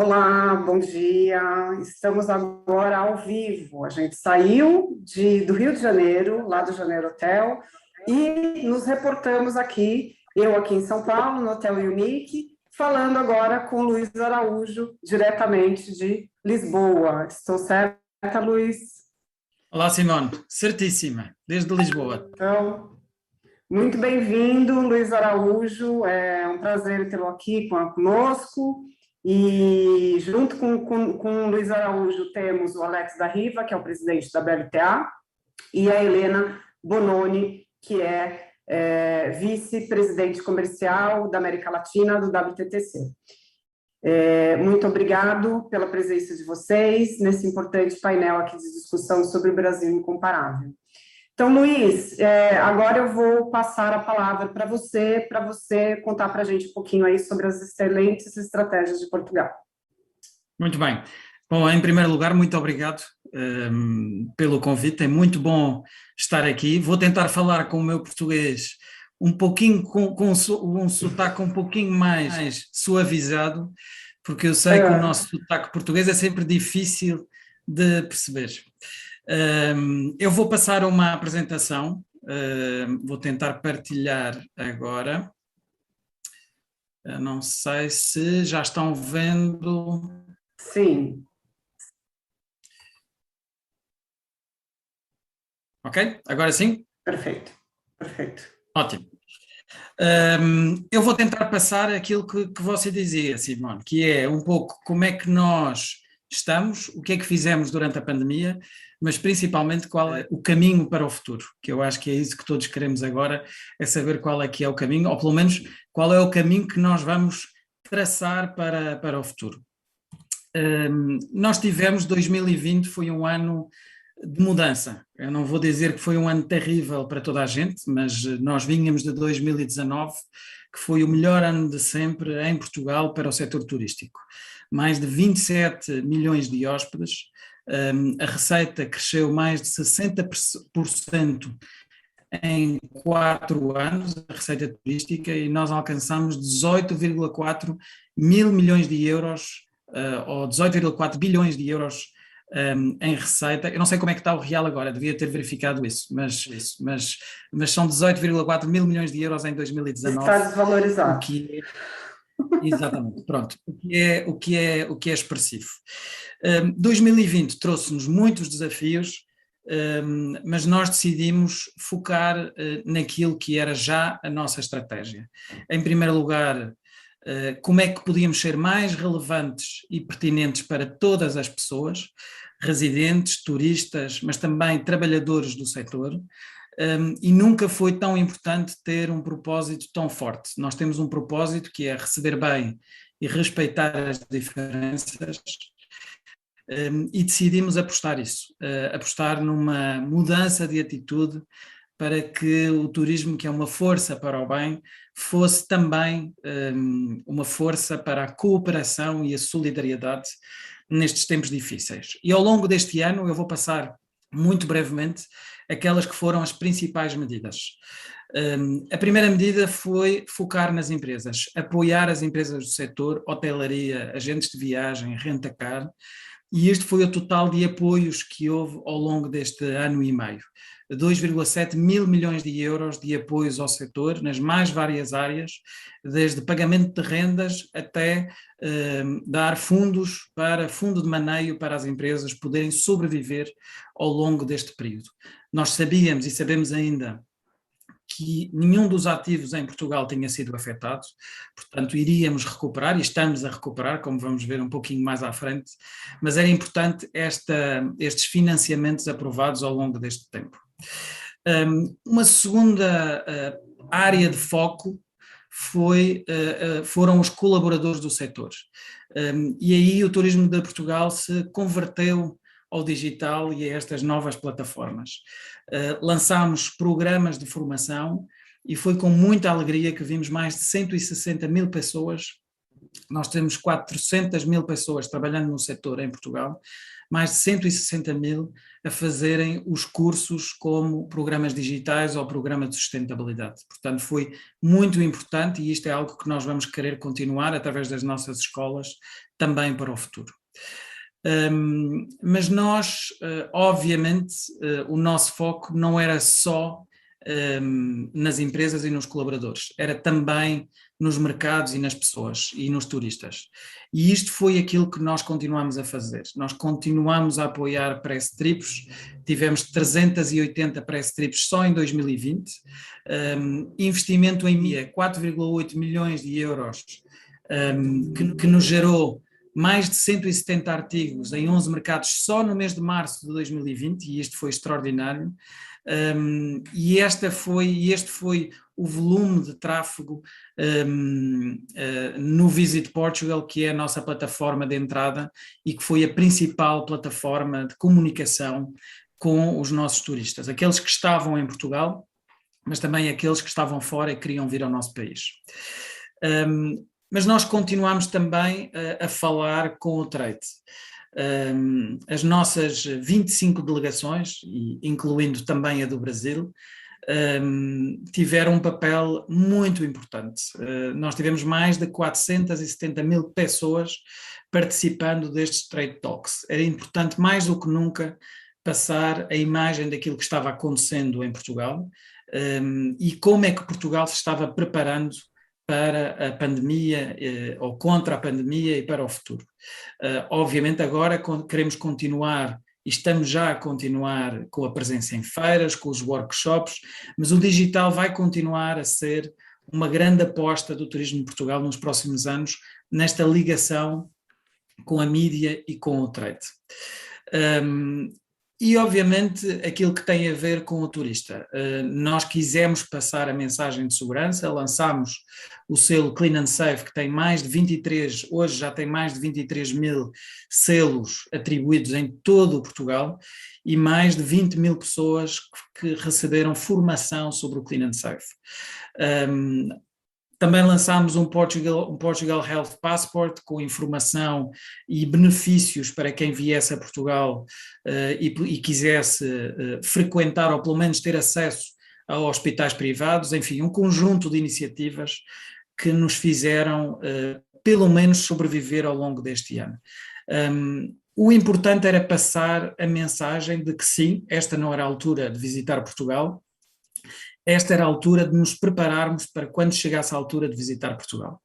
Olá, bom dia. Estamos agora ao vivo. A gente saiu do Rio de Janeiro, lá do Janeiro Hotel, e nos reportamos aqui, eu aqui em São Paulo, no Hotel Unique, falando agora com o Luiz Araújo, diretamente de Lisboa. Estou certa, Luiz? Olá, Simone. Certíssima, desde Lisboa. Então, muito bem-vindo, Luiz Araújo. É um prazer tê-lo aqui conosco. E junto com o Luiz Araújo temos o Alex da Riva, que é o presidente da BLTA, e a Helena Bononi, que é vice-presidente comercial da América Latina do WTTC. Muito obrigado pela presença de vocês nesse importante painel aqui de discussão sobre o Brasil Incomparável. Então, Luiz, agora eu vou passar a palavra para você contar para a gente um pouquinho aí sobre as excelentes estratégias de Portugal. Muito bem. Bom, em primeiro lugar, muito obrigado pelo convite, é muito bom estar aqui. Vou tentar falar com o meu português um pouquinho, com um sotaque um pouquinho mais suavizado, porque eu sei que o nosso sotaque português é sempre difícil de perceber. Eu vou passar uma apresentação, vou tentar partilhar agora. Não sei se já estão vendo. Sim. Ok? Agora sim? Perfeito, perfeito. Ótimo. Eu vou tentar passar aquilo que você dizia, Simone, que é um pouco como é que nós estamos, o que é que fizemos durante a pandemia, mas principalmente qual é o caminho para o futuro, que eu acho que é isso que todos queremos agora, é saber qual é que é o caminho, ou pelo menos qual é o caminho que nós vamos traçar para o futuro. Nós tivemos 2020, foi um ano de mudança. Eu não vou dizer que foi um ano terrível para toda a gente, mas nós vínhamos de 2019, que foi o melhor ano de sempre em Portugal para o setor turístico. Mais de 27 milhões de hóspedes, a receita cresceu mais de 60% em 4 anos, a receita turística, e nós alcançamos 18,4 mil milhões de euros, ou 18,4 bilhões de euros em receita. Eu não sei como é que está o real agora, devia ter verificado isso, mas são 18,4 mil milhões de euros em 2019. Está desvalorizado. O que exatamente, pronto, o que é expressivo. 2020 trouxe-nos muitos desafios, mas nós decidimos focar naquilo que era já a nossa estratégia. Em primeiro lugar, como é que podíamos ser mais relevantes e pertinentes para todas as pessoas, residentes, turistas, mas também trabalhadores do setor, e nunca foi tão importante ter um propósito tão forte. Nós temos um propósito que é receber bem e respeitar as diferenças, e decidimos apostar apostar numa mudança de atitude para que o turismo, que é uma força para o bem, fosse também uma força para a cooperação e a solidariedade nestes tempos difíceis. E ao longo deste ano eu vou passar muito brevemente aquelas que foram as principais medidas. A primeira medida foi focar nas empresas, apoiar as empresas do setor, hotelaria, agentes de viagem, rent-a-car, e este foi o total de apoios que houve ao longo deste ano e meio. 2,7 mil milhões de euros de apoios ao setor, nas mais várias áreas, desde pagamento de rendas até dar fundos para fundo de maneio para as empresas poderem sobreviver ao longo deste período. Nós sabíamos e sabemos ainda que nenhum dos ativos em Portugal tinha sido afetado, portanto iríamos recuperar e estamos a recuperar, como vamos ver um pouquinho mais à frente, mas era importante estes financiamentos aprovados ao longo deste tempo. Uma segunda área de foco foram os colaboradores do setor, e aí o turismo de Portugal se converteu ao digital e a estas novas plataformas. Lançámos programas de formação e foi com muita alegria que vimos mais de 160 mil pessoas. Nós temos 400 mil pessoas trabalhando no setor em Portugal, mais de 160 mil a fazerem os cursos como programas digitais ou programa de sustentabilidade. Portanto, foi muito importante e isto é algo que nós vamos querer continuar através das nossas escolas também para o futuro. Mas nós, obviamente, o nosso foco não era só nas empresas e nos colaboradores, era também nos mercados e nas pessoas e nos turistas. E isto foi aquilo que nós continuamos a fazer. Nós continuamos a apoiar press trips, tivemos 380 press trips só em 2020, investimento em mídia, 4,8 milhões de euros, que nos gerou mais de 170 artigos em 11 mercados só no mês de março de 2020, e isto foi extraordinário. E este foi o volume de tráfego no Visit Portugal, que é a nossa plataforma de entrada e que foi a principal plataforma de comunicação com os nossos turistas, aqueles que estavam em Portugal, mas também aqueles que estavam fora e queriam vir ao nosso país. Mas nós continuamos também a falar com o trade. As nossas 25 delegações, incluindo também a do Brasil, tiveram um papel muito importante. Nós tivemos mais de 470 mil pessoas participando destes Trade Talks. Era importante mais do que nunca passar a imagem daquilo que estava acontecendo em Portugal e como é que Portugal se estava preparando para a pandemia ou contra a pandemia e para o futuro. Obviamente agora queremos continuar e estamos já a continuar com a presença em feiras, com os workshops, mas o digital vai continuar a ser uma grande aposta do turismo de Portugal nos próximos anos, nesta ligação com a mídia e com o trade. E obviamente aquilo que tem a ver com o turista. Nós quisemos passar a mensagem de segurança, lançámos o selo Clean and Safe, que tem mais de 23, hoje já tem mais de 23 mil selos atribuídos em todo o Portugal e mais de 20 mil pessoas que receberam formação sobre o Clean and Safe. Também lançámos um Portugal Health Passport com informação e benefícios para quem viesse a Portugal e quisesse frequentar ou pelo menos ter acesso a hospitais privados, enfim, um conjunto de iniciativas que nos fizeram pelo menos sobreviver ao longo deste ano. O importante era passar a mensagem de que sim, esta não era a altura de visitar Portugal, esta era a altura de nos prepararmos para quando chegasse a altura de visitar Portugal.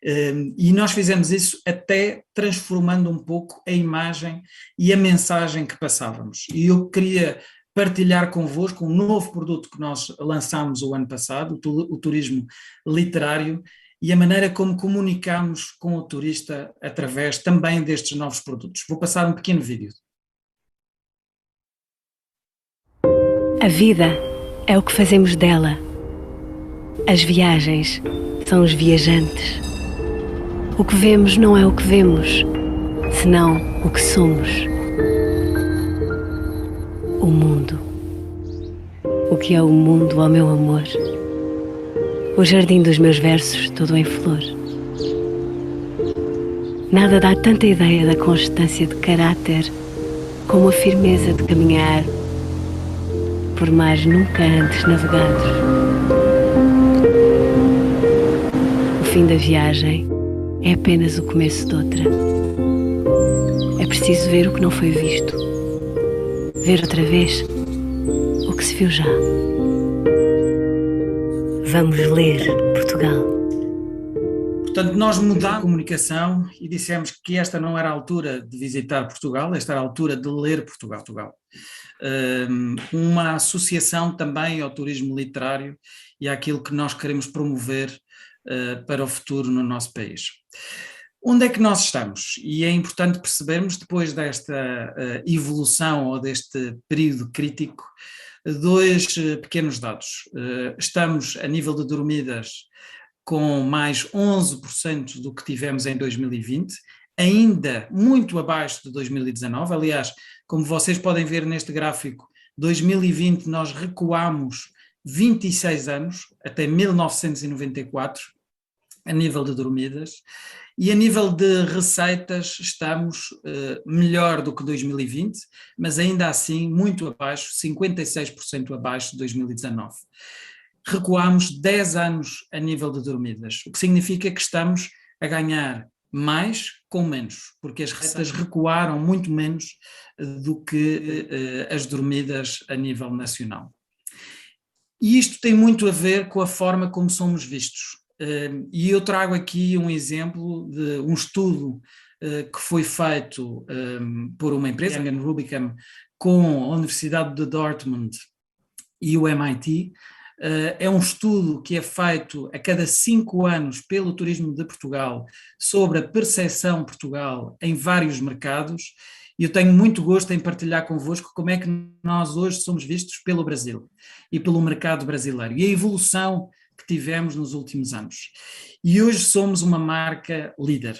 E nós fizemos isso até transformando um pouco a imagem e a mensagem que passávamos. E eu queria partilhar convosco um novo produto que nós lançámos o ano passado, o turismo literário, e a maneira como comunicamos com o turista através também destes novos produtos. Vou passar um pequeno vídeo. A vida é o que fazemos dela. As viagens são os viajantes. O que vemos não é o que vemos, senão o que somos. O mundo. O que é o mundo, ó meu amor? O jardim dos meus versos, todo em flor. Nada dá tanta ideia da constância de caráter como a firmeza de caminhar por mares nunca antes navegados. O fim da viagem é apenas o começo de outra. É preciso ver o que não foi visto. Ver outra vez o que se viu já. Vamos ler Portugal. Portanto, nós mudámos a comunicação e dissemos que esta não era a altura de visitar Portugal, esta era a altura de ler Portugal. Uma associação também ao turismo literário e àquilo que nós queremos promover para o futuro no nosso país. Onde é que nós estamos? E é importante percebermos, depois desta evolução ou deste período crítico, dois pequenos dados. Estamos a nível de dormidas com mais 11% do que tivemos em 2020, ainda muito abaixo de 2019, aliás, como vocês podem ver neste gráfico, 2020 nós recuamos 26 anos, até 1994, a nível de dormidas, e a nível de receitas estamos melhor do que 2020, mas ainda assim muito abaixo, 56% abaixo de 2019. Recuámos 10 anos a nível de dormidas, o que significa que estamos a ganhar mais com menos, porque as receitas recuaram muito menos do que as dormidas a nível nacional. E isto tem muito a ver com a forma como somos vistos. E eu trago aqui um exemplo de um estudo que foi feito por uma empresa, Young & Rubicam, com a Universidade de Dortmund e o MIT. É um estudo que é feito a cada 5 anos pelo Turismo de Portugal sobre a percepção de Portugal em vários mercados, e eu tenho muito gosto em partilhar convosco como é que nós hoje somos vistos pelo Brasil e pelo mercado brasileiro e a evolução que tivemos nos últimos anos. E hoje somos uma marca líder.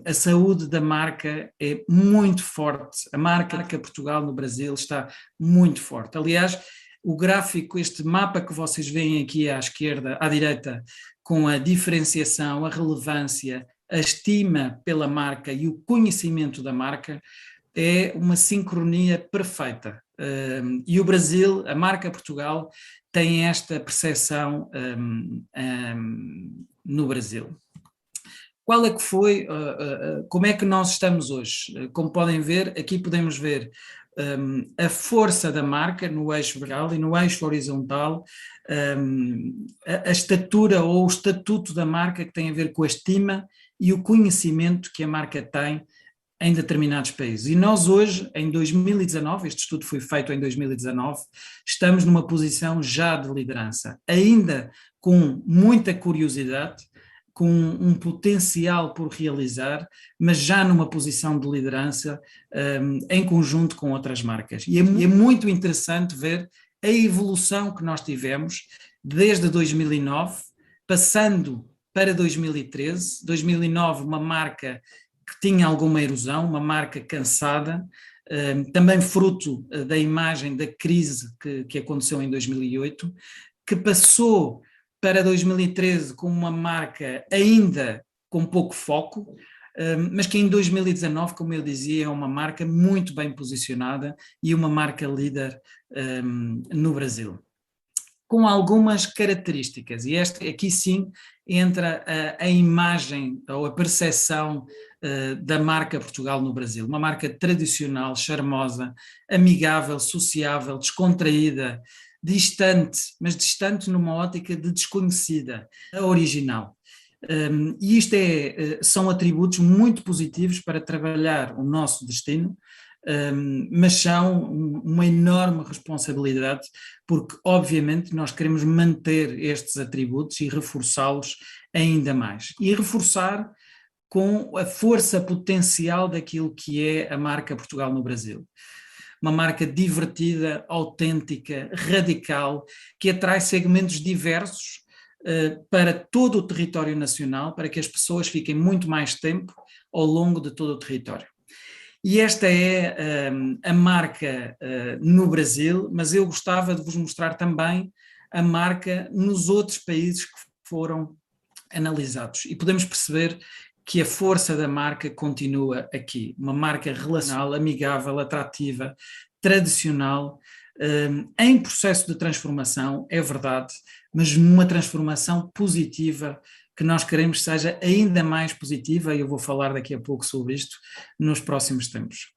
A saúde da marca é muito forte, a marca Portugal no Brasil está muito forte. Aliás, o gráfico, este mapa que vocês veem aqui à esquerda, à direita, com a diferenciação, a relevância, a estima pela marca e o conhecimento da marca, é uma sincronia perfeita. E o Brasil, a marca Portugal, tem esta percepção no Brasil. Qual é que foi, como é que nós estamos hoje? Como podem ver, aqui podemos ver a força da marca no eixo vertical e no eixo horizontal, a estatura ou o estatuto da marca, que tem a ver com a estima e o conhecimento que a marca tem em determinados países. E nós hoje, em 2019, este estudo foi feito em 2019, estamos numa posição já de liderança, ainda com muita curiosidade, com um potencial por realizar, mas já numa posição de liderança em conjunto com outras marcas. E é muito interessante ver a evolução que nós tivemos desde 2009, passando para 2013, 2009 uma marca que tinha alguma erosão, uma marca cansada, também fruto da imagem da crise que aconteceu em 2008, que passou para 2013 com uma marca ainda com pouco foco, mas que em 2019, como eu dizia, é uma marca muito bem posicionada e uma marca líder no Brasil. Com algumas características, e aqui sim entra a imagem ou a percepção da marca Portugal no Brasil, uma marca tradicional, charmosa, amigável, sociável, descontraída, distante, mas distante numa ótica de desconhecida, a original. E isto são atributos muito positivos para trabalhar o nosso destino, mas são uma enorme responsabilidade, porque obviamente nós queremos manter estes atributos e reforçá-los ainda mais. E reforçar com a força potencial daquilo que é a marca Portugal no Brasil. Uma marca divertida, autêntica, radical, que atrai segmentos diversos para todo o território nacional, para que as pessoas fiquem muito mais tempo ao longo de todo o território. E esta é a marca no Brasil, mas eu gostava de vos mostrar também a marca nos outros países que foram analisados. E podemos perceber que a força da marca continua aqui. Uma marca relacional, amigável, atrativa, tradicional, em processo de transformação, é verdade, mas uma transformação positiva, que nós queremos que seja ainda mais positiva, e eu vou falar daqui a pouco sobre isto nos próximos tempos.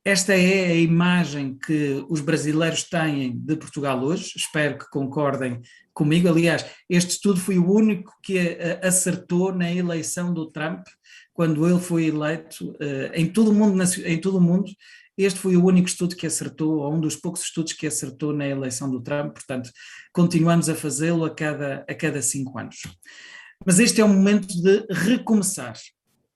Esta é a imagem que os brasileiros têm de Portugal hoje, espero que concordem comigo. Aliás, este estudo foi o único que acertou na eleição do Trump, quando ele foi eleito em todo o mundo. Este foi o único estudo que acertou, ou um dos poucos estudos que acertou na eleição do Trump, portanto, continuamos a fazê-lo a cada 5 anos. Mas este é um momento de recomeçar,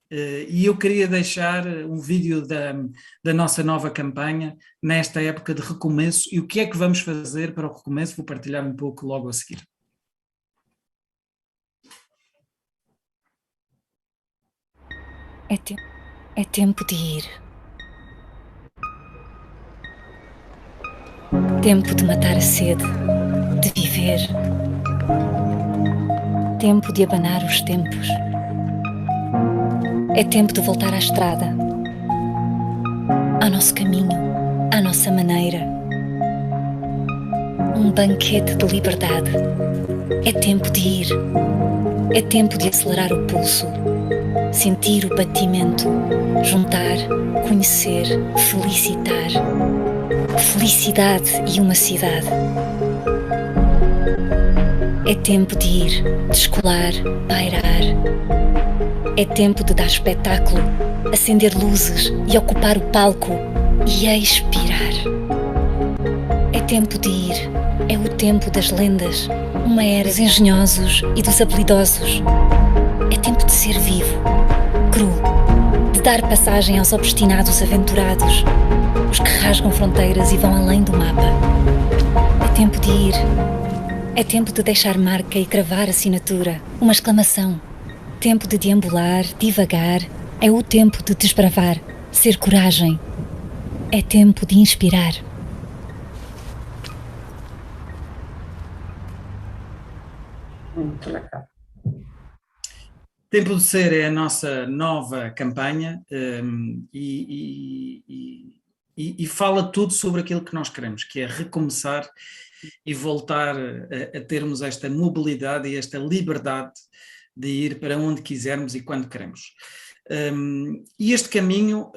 e eu queria deixar um vídeo da nossa nova campanha, nesta época de recomeço, e o que é que vamos fazer para o recomeço, vou partilhar um pouco logo a seguir. É tempo de ir. Tempo de matar a sede, de viver. tempo de abanar os tempos. É tempo de voltar à estrada, ao nosso caminho, à nossa maneira. Um banquete de liberdade. É tempo de ir. É tempo de acelerar o pulso, sentir o batimento, juntar, conhecer, felicitar. Felicidade e uma cidade. É tempo de ir, descolar, pairar. É tempo de dar espetáculo, acender luzes e ocupar o palco e expirar. É tempo de ir, é o tempo das lendas, uma era dos engenhosos e dos habilidosos. É tempo de ser vivo, cru, de dar passagem aos obstinados aventurados, os que rasgam fronteiras e vão além do mapa. É tempo de ir, é tempo de deixar marca e cravar assinatura, uma exclamação. Tempo de deambular, divagar, é o tempo de desbravar, ser coragem. É tempo de inspirar. Muito legal. Tempo de Ser é a nossa nova campanha e fala tudo sobre aquilo que nós queremos, que é recomeçar e voltar a termos esta mobilidade e esta liberdade de ir para onde quisermos e quando queremos. E este caminho,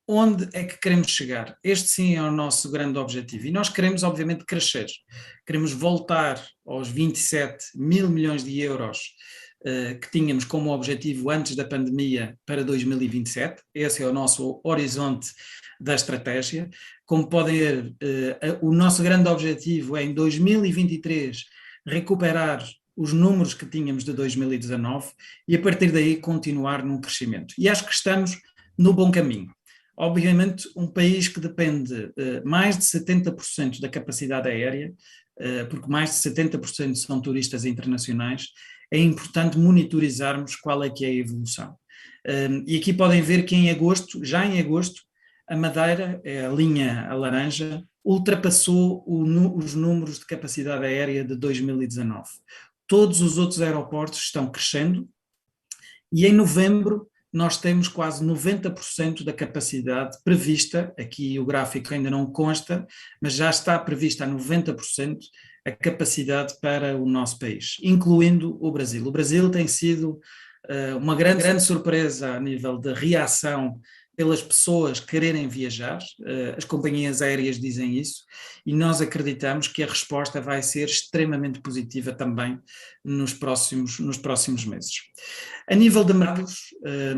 onde é que queremos chegar? Este sim é o nosso grande objetivo e nós queremos obviamente crescer, queremos voltar aos 27 mil milhões de euros que tínhamos como objetivo antes da pandemia para 2027, esse é o nosso horizonte da estratégia. Como podem ver, o nosso grande objetivo é em 2023 recuperar os números que tínhamos de 2019 e a partir daí continuar num crescimento. E acho que estamos no bom caminho. Obviamente um país que depende mais de 70% da capacidade aérea, porque mais de 70% são turistas internacionais, é importante monitorizarmos qual é que é a evolução. E aqui podem ver que já em agosto, a Madeira, a linha a laranja, ultrapassou os números de capacidade aérea de 2019. Todos os outros aeroportos estão crescendo e em novembro nós temos quase 90% da capacidade prevista, aqui o gráfico ainda não consta, mas já está prevista a 90% a capacidade para o nosso país, incluindo o Brasil. O Brasil tem sido uma grande surpresa a nível de reação pelas pessoas quererem viajar, as companhias aéreas dizem isso, e nós acreditamos que a resposta vai ser extremamente positiva também nos próximos meses. A nível de mercados,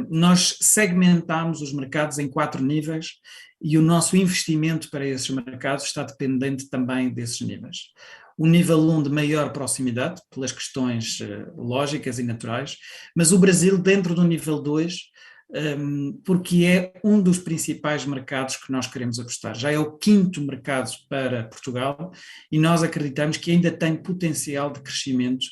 nós segmentámos os mercados em 4 níveis e o nosso investimento para esses mercados está dependente também desses níveis. O nível 1 de maior proximidade, pelas questões lógicas e naturais, mas o Brasil dentro do nível 2, porque é um dos principais mercados que nós queremos apostar. Já é o 5º mercado para Portugal e nós acreditamos que ainda tem potencial de crescimento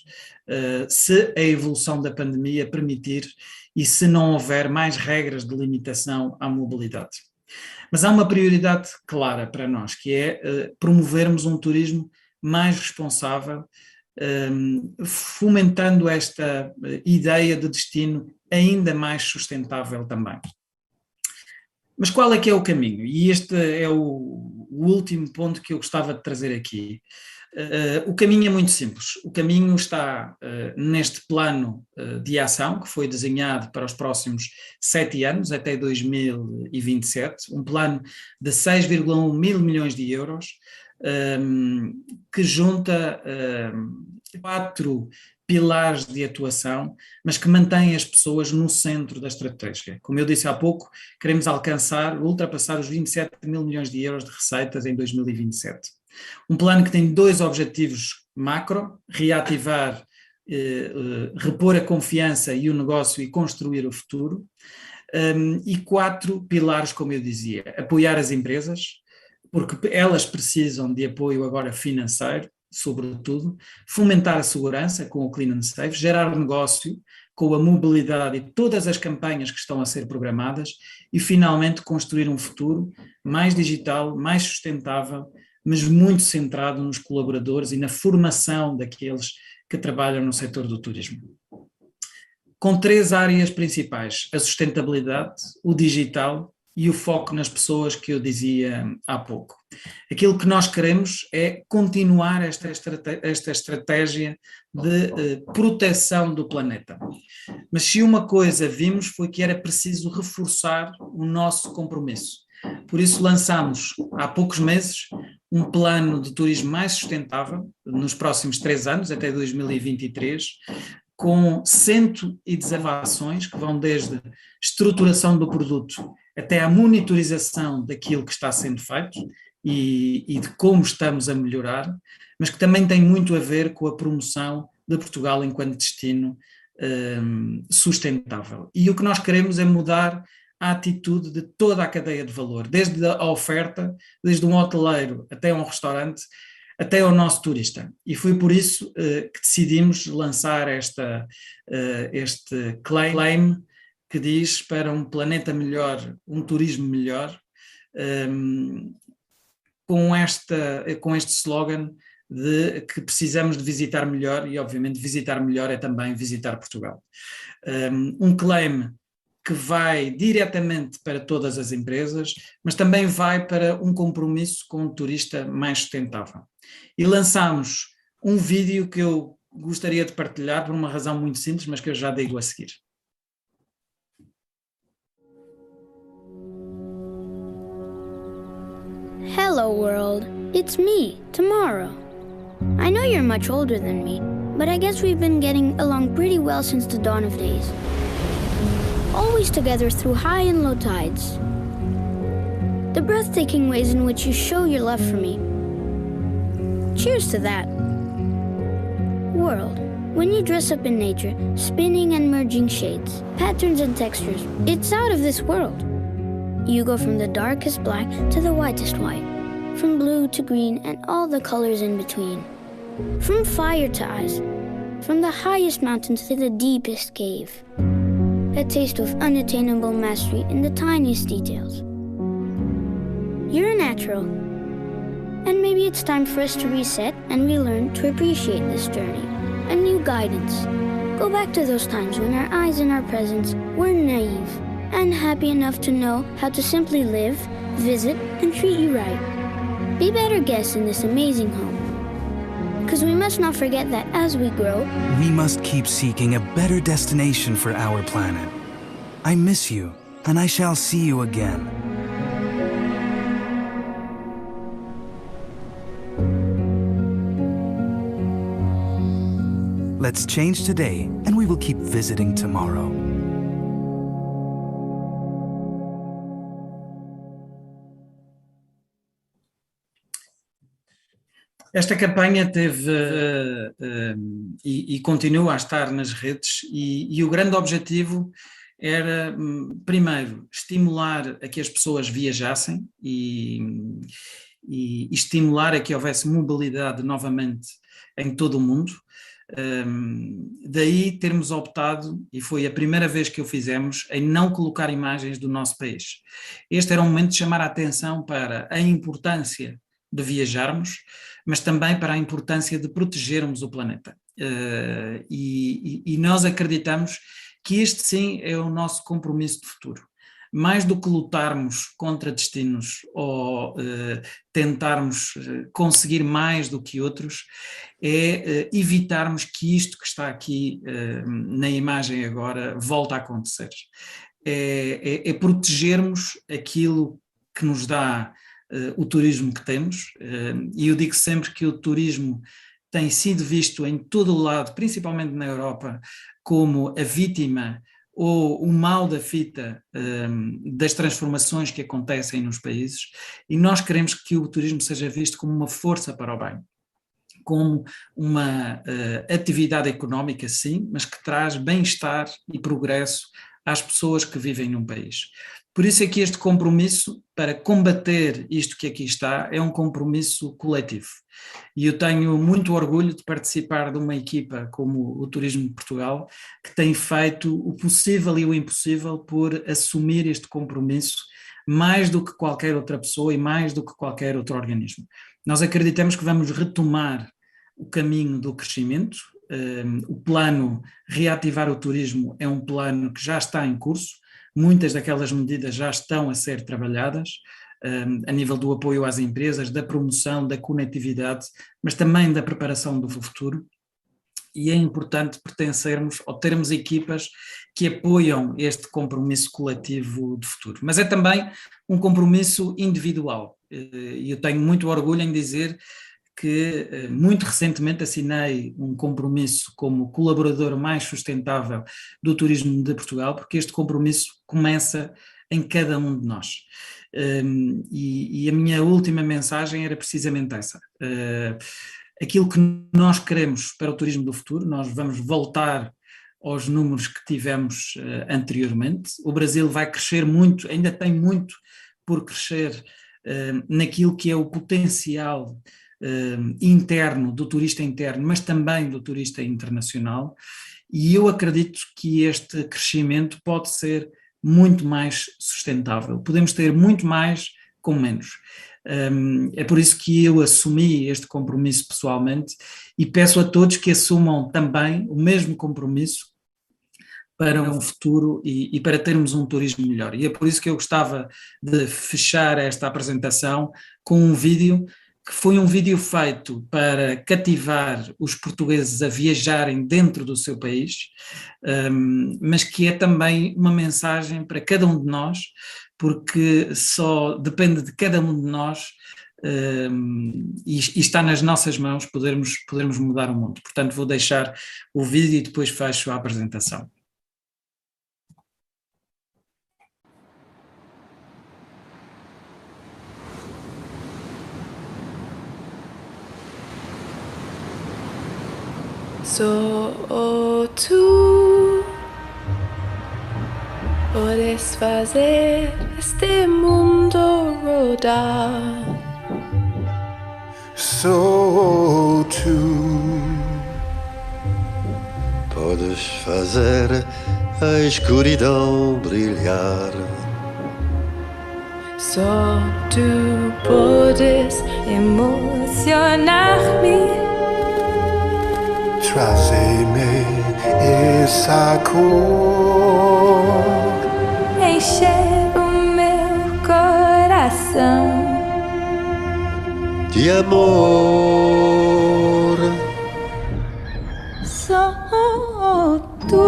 se a evolução da pandemia permitir e se não houver mais regras de limitação à mobilidade. Mas há uma prioridade clara para nós, que é promovermos um turismo mais responsável, fomentando esta ideia de destino ainda mais sustentável também. Mas qual é que é o caminho? E este é o último ponto que eu gostava de trazer aqui. O caminho é muito simples. O caminho está neste plano de ação que foi desenhado para os próximos 7 anos, até 2027, um plano de 6,1 mil milhões de euros, que junta 4 pilares de atuação, mas que mantém as pessoas no centro da estratégia. Como eu disse há pouco, queremos ultrapassar os 27 mil milhões de euros de receitas em 2027. Um plano que tem 2 objetivos macro: reativar, repor a confiança e o negócio e construir o futuro, e 4 pilares, como eu dizia: apoiar as empresas, porque elas precisam de apoio agora financeiro, sobretudo, fomentar a segurança com o Clean and Safe, gerar negócio com a mobilidade e todas as campanhas que estão a ser programadas e, finalmente, construir um futuro mais digital, mais sustentável, mas muito centrado nos colaboradores e na formação daqueles que trabalham no setor do turismo. Com 3 áreas principais: a sustentabilidade, o digital e o foco nas pessoas, que eu dizia há pouco. Aquilo que nós queremos é continuar esta estratégia de proteção do planeta. Mas se uma coisa vimos foi que era preciso reforçar o nosso compromisso. Por isso lançámos há poucos meses um plano de turismo mais sustentável nos próximos 3 anos, até 2023, com 119 ações que vão desde estruturação do produto até a monitorização daquilo que está sendo feito e de como estamos a melhorar, mas que também tem muito a ver com a promoção de Portugal enquanto destino sustentável. E o que nós queremos é mudar a atitude de toda a cadeia de valor, desde a oferta, desde um hoteleiro até um restaurante, até ao nosso turista. E foi por isso que decidimos lançar este claim que diz: para um planeta melhor, um turismo melhor, com este slogan de que precisamos de visitar melhor, e obviamente visitar melhor é também visitar Portugal. Um claim que vai diretamente para todas as empresas, mas também vai para um compromisso com o turista mais sustentável. E lançámos um vídeo que eu gostaria de partilhar por uma razão muito simples, mas que eu já digo a seguir. Hello world, it's me, Tomorrow. I know you're much older than me, but I guess we've been getting along pretty well since the dawn of days. Always together through high and low tides. The breathtaking ways in which you show your love for me. Cheers to that. World, when you dress up in nature, spinning and merging shades, patterns and textures, it's out of this world. You go from the darkest black to the whitest white, from blue to green and all the colors in between, from fire to ice, from the highest mountains to the deepest cave. A taste of unattainable mastery in the tiniest details. You're a natural, and maybe it's time for us to reset and relearn to appreciate this journey, a new guidance. Go back to those times when our eyes and our presence were naive and happy enough to know how to simply live, visit, and treat you right. Be better guests in this amazing home. Because we must not forget that as we grow, we must keep seeking a better destination for our planet. I miss you, and I shall see you again. Let's change today, and we will keep visiting tomorrow. Esta campanha teve e continua a estar nas redes e o grande objetivo era, primeiro, estimular a que as pessoas viajassem e estimular a que houvesse mobilidade novamente em todo o mundo. Daí termos optado, e foi a primeira vez que o fizemos, em não colocar imagens do nosso país. Este era um momento de chamar a atenção para a importância de viajarmos, mas também para a importância de protegermos o planeta. E nós acreditamos que este sim é o nosso compromisso de futuro. Mais do que lutarmos contra destinos ou tentarmos conseguir mais do que outros, é evitarmos que isto que está aqui na imagem agora volte a acontecer. É protegermos aquilo que nos dá o turismo que temos, e eu digo sempre que o turismo tem sido visto em todo o lado, principalmente na Europa, como a vítima ou o mal da fita das transformações que acontecem nos países, e nós queremos que o turismo seja visto como uma força para o bem, como uma atividade económica, sim, mas que traz bem-estar e progresso às pessoas que vivem num país. Por isso é que este compromisso para combater isto que aqui está é um compromisso coletivo. E eu tenho muito orgulho de participar de uma equipa como o Turismo de Portugal, que tem feito o possível e o impossível por assumir este compromisso mais do que qualquer outra pessoa e mais do que qualquer outro organismo. Nós acreditamos que vamos retomar o caminho do crescimento. O plano Reativar o Turismo é um plano que já está em curso, muitas daquelas medidas já estão a ser trabalhadas, a nível do apoio às empresas, da promoção, da conectividade, mas também da preparação do futuro. E é importante pertencermos ou termos equipas que apoiam este compromisso coletivo de futuro. Mas é também um compromisso individual, e eu tenho muito orgulho em dizer que muito recentemente assinei um compromisso como colaborador mais sustentável do turismo de Portugal, porque este compromisso começa em cada um de nós. E a minha última mensagem era precisamente essa. Aquilo que nós queremos para o turismo do futuro, nós vamos voltar aos números que tivemos anteriormente. O Brasil vai crescer muito, ainda tem muito por crescer naquilo que é o potencial interno, do turista interno, mas também do turista internacional, e eu acredito que este crescimento pode ser muito mais sustentável, podemos ter muito mais com menos. É por isso que eu assumi este compromisso pessoalmente e peço a todos que assumam também o mesmo compromisso para um futuro e para termos um turismo melhor. E é por isso que eu gostava de fechar esta apresentação com um vídeo que foi um vídeo feito para cativar os portugueses a viajarem dentro do seu país, mas que é também uma mensagem para cada um de nós, porque só depende de cada um de nós e está nas nossas mãos podermos mudar o mundo. Portanto, vou deixar o vídeo e depois fecho a apresentação. Só tu podes fazer este mundo rodar. Só tu podes fazer a escuridão brilhar. Só tu podes emocionar-me. Trazer-me essa cor, encher o meu coração de amor. Só tu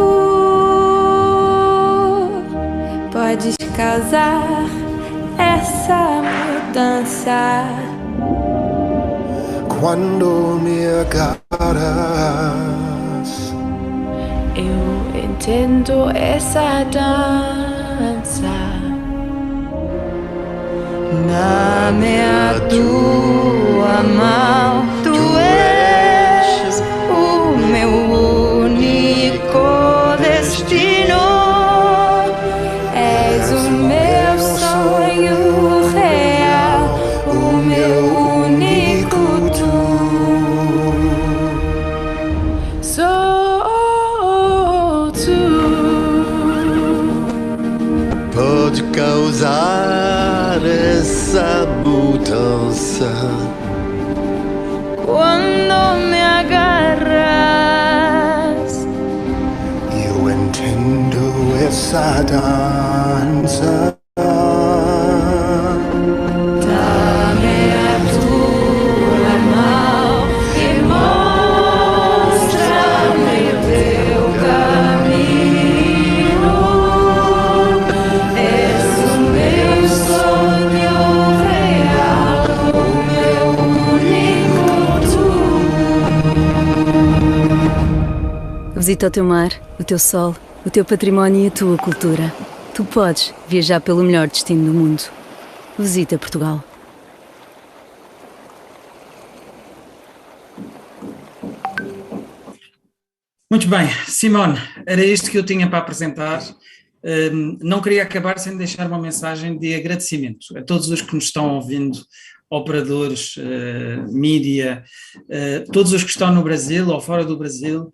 podes causar essa mudança. Quando me agarras, eu entendo essa dança. Na minha tua mão, tu és o meu único destino. És o meu sonho real, o meu único tu. Só tu pode causar essa mudança. Quando me agarras, eu entendo essa dança. dá-me a tua mão e mostra-me o teu caminho. És o meu sonho real, o meu único tu. Visita o teu mar, o teu sol, o teu património e a tua cultura. Tu podes viajar pelo melhor destino do mundo. Visita Portugal. Muito bem, Simone, era isto que eu tinha para apresentar. Não queria acabar sem deixar uma mensagem de agradecimento a todos os que nos estão ouvindo, operadores, mídia, todos os que estão no Brasil ou fora do Brasil,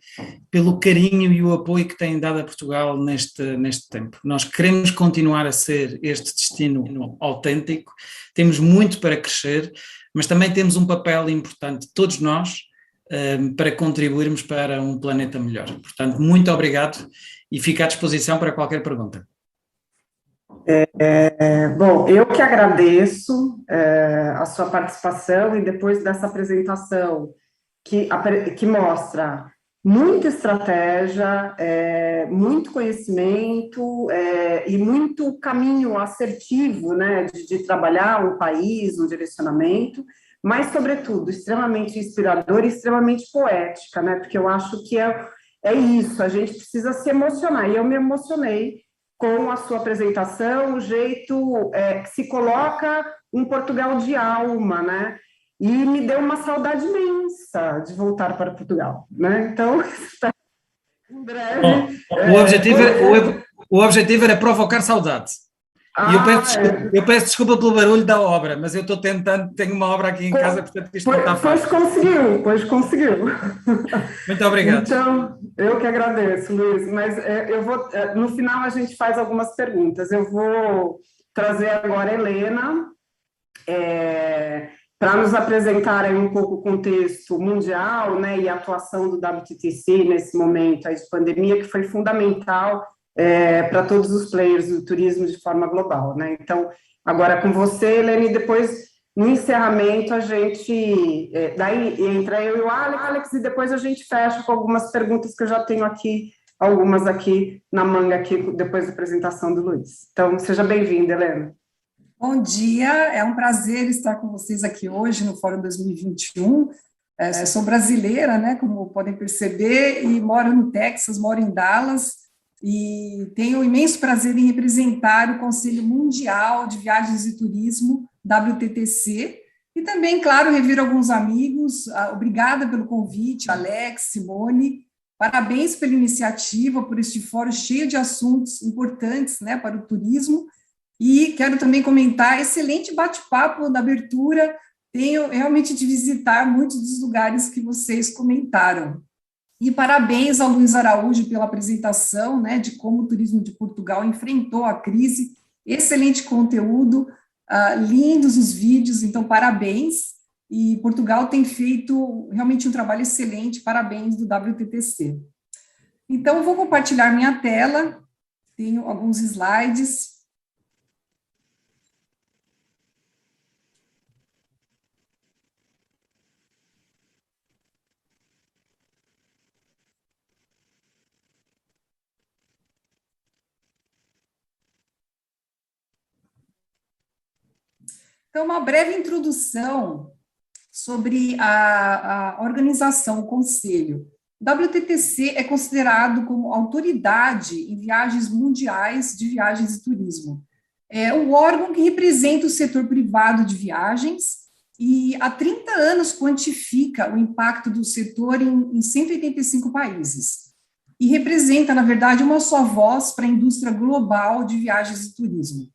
pelo carinho e o apoio que têm dado a Portugal neste tempo. Nós queremos continuar a ser este destino autêntico, temos muito para crescer, mas também temos um papel importante, todos nós, para contribuirmos para um planeta melhor. Portanto, muito obrigado e fico à disposição para qualquer pergunta. Bom, eu que agradeço a sua participação e depois dessa apresentação que mostra muita estratégia, muito conhecimento e muito caminho assertivo, né, de trabalhar um país, um direcionamento, mas, sobretudo, extremamente inspirador e extremamente poética, né, porque eu acho que é isso, a gente precisa se emocionar, e eu me emocionei com a sua apresentação, o jeito que se coloca um Portugal de alma, né, e me deu uma saudade imensa de voltar para Portugal, né? Então, em breve... O objetivo era provocar saudade. E eu peço desculpa pelo barulho da obra, mas eu estou tentando, tenho uma obra aqui em casa, portanto isto não está fácil. Pois conseguiu. Muito obrigado. Então, eu que agradeço, Luiz, mas no final a gente faz algumas perguntas. Eu vou trazer agora a Helena, para nos apresentar aí um pouco o contexto mundial, né, e a atuação do WTTC nesse momento aí de pandemia, que foi fundamental para todos os players do turismo de forma global, né? Então, agora com você, Helena, e depois, no encerramento, a gente, daí entra eu e o Alex, e depois a gente fecha com algumas perguntas que eu já tenho aqui, algumas aqui na manga, aqui, depois da apresentação do Luiz. Então, seja bem-vinda, Helena. Bom dia, é um prazer estar com vocês aqui hoje no Fórum 2021. Sou brasileira, né, como podem perceber, e moro no Texas, moro em Dallas, e tenho o imenso prazer em representar o Conselho Mundial de Viagens e Turismo, WTTC, e também, claro, rever alguns amigos. Obrigada pelo convite, Alex, Simone, parabéns pela iniciativa, por este fórum cheio de assuntos importantes, né, para o turismo. E quero também comentar, excelente bate-papo na abertura, tenho realmente de visitar muitos dos lugares que vocês comentaram. E parabéns ao Luiz Araújo pela apresentação, né, de como o turismo de Portugal enfrentou a crise, excelente conteúdo, lindos os vídeos, então parabéns, e Portugal tem feito realmente um trabalho excelente, parabéns do WTTC. Então, eu vou compartilhar minha tela, tenho alguns slides. Então, uma breve introdução sobre a organização, o Conselho. O WTTC é considerado como autoridade em viagens mundiais de viagens e turismo. É o órgão que representa o setor privado de viagens e há 30 anos quantifica o impacto do setor em 185 países. E representa, na verdade, uma só voz para a indústria global de viagens e turismo.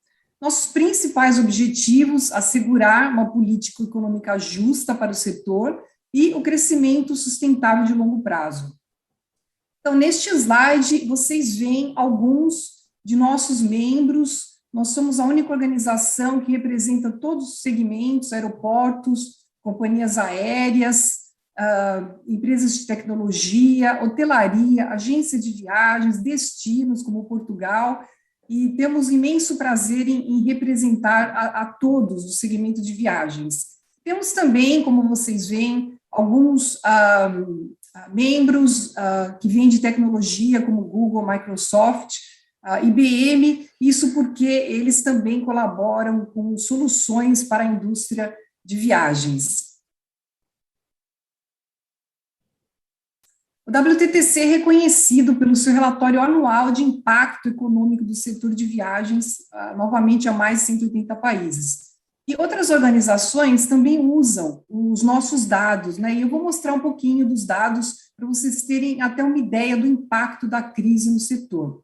Nossos principais objetivos: assegurar uma política econômica justa para o setor e o crescimento sustentável de longo prazo. Então, neste slide, vocês veem alguns de nossos membros. Nós somos a única organização que representa todos os segmentos: aeroportos, companhias aéreas, empresas de tecnologia, hotelaria, agência de viagens, destinos como Portugal. E temos imenso prazer em representar a todos o segmento de viagens. Temos também, como vocês veem, alguns membros que vêm de tecnologia, como Google, Microsoft, IBM, isso porque eles também colaboram com soluções para a indústria de viagens. O WTTC é reconhecido pelo seu relatório anual de impacto econômico do setor de viagens, novamente a mais de 180 países. E outras organizações também usam os nossos dados, né? E eu vou mostrar um pouquinho dos dados para vocês terem até uma ideia do impacto da crise no setor.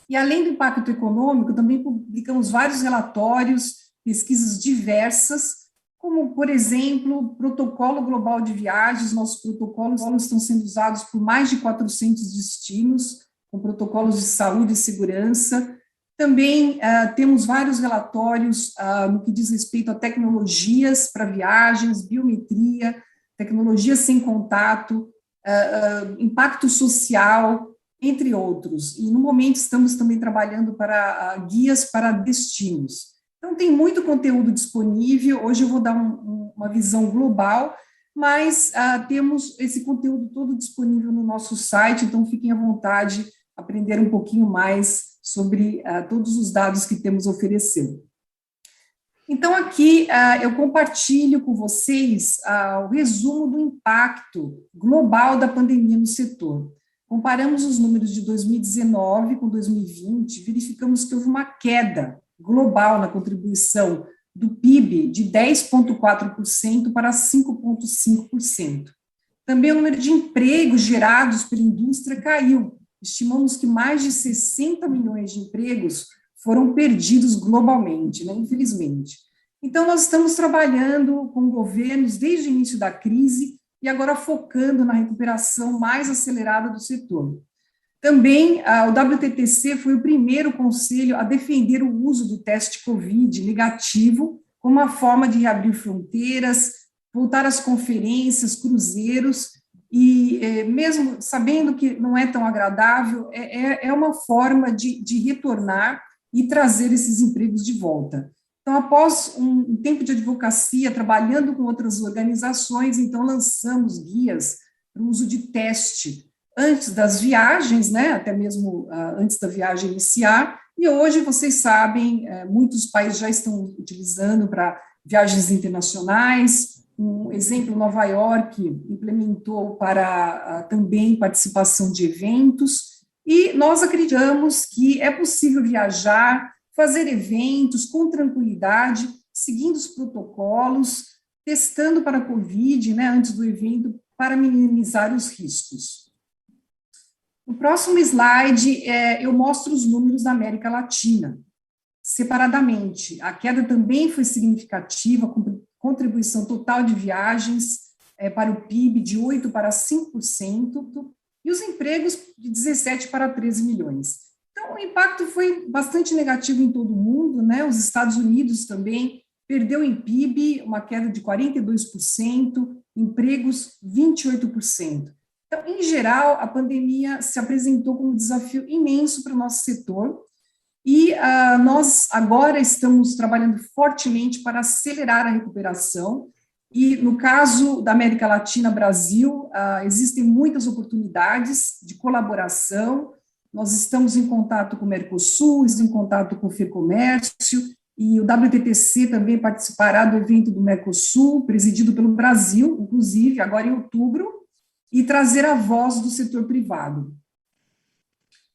E além do impacto econômico, também publicamos vários relatórios, pesquisas diversas, como, por exemplo, o Protocolo Global de Viagens. Nossos protocolos estão sendo usados por mais de 400 destinos, com protocolos de saúde e segurança. Também temos vários relatórios no que diz respeito a tecnologias para viagens, biometria, tecnologia sem contato, impacto social, entre outros. E, no momento, estamos também trabalhando para guias para destinos. Então, tem muito conteúdo disponível. Hoje eu vou dar uma visão global, mas temos esse conteúdo todo disponível no nosso site, então fiquem à vontade de aprender um pouquinho mais sobre todos os dados que temos a oferecer. Então, aqui eu compartilho com vocês o resumo do impacto global da pandemia no setor. Comparamos os números de 2019 com 2020, verificamos que houve uma queda global na contribuição do PIB de 10,4% para 5,5%. Também o número de empregos gerados pela indústria caiu. Estimamos que mais de 60 milhões de empregos foram perdidos globalmente, né, infelizmente. Então, nós estamos trabalhando com governos desde o início da crise e agora focando na recuperação mais acelerada do setor. Também, o WTTC foi o primeiro conselho a defender o uso do teste COVID negativo como uma forma de reabrir fronteiras, voltar às conferências, cruzeiros, e mesmo sabendo que não é tão agradável, é uma forma de retornar e trazer esses empregos de volta. Então, após um tempo de advocacia, trabalhando com outras organizações, então lançamos guias para o uso de teste antes das viagens, né, até mesmo antes da viagem iniciar, e hoje, vocês sabem, muitos países já estão utilizando para viagens internacionais. Um exemplo, Nova York implementou para também participação de eventos, e nós acreditamos que é possível viajar, fazer eventos com tranquilidade, seguindo os protocolos, testando para a Covid, né, antes do evento, para minimizar os riscos. No próximo slide, eu mostro os números da América Latina, separadamente. A queda também foi significativa, com contribuição total de viagens para o PIB de 8% para 5%, e os empregos de 17 para 13 milhões. Então, o impacto foi bastante negativo em todo o mundo, né? Os Estados Unidos também perdeu em PIB, uma queda de 42%, empregos 28%. Então, em geral, a pandemia se apresentou como um desafio imenso para o nosso setor, e nós agora estamos trabalhando fortemente para acelerar a recuperação, e no caso da América Latina, Brasil, existem muitas oportunidades de colaboração. Nós estamos em contato com o Mercosul, estamos em contato com o FEComércio, e o WTTC também participará do evento do Mercosul, presidido pelo Brasil, inclusive, agora em outubro, e trazer a voz do setor privado.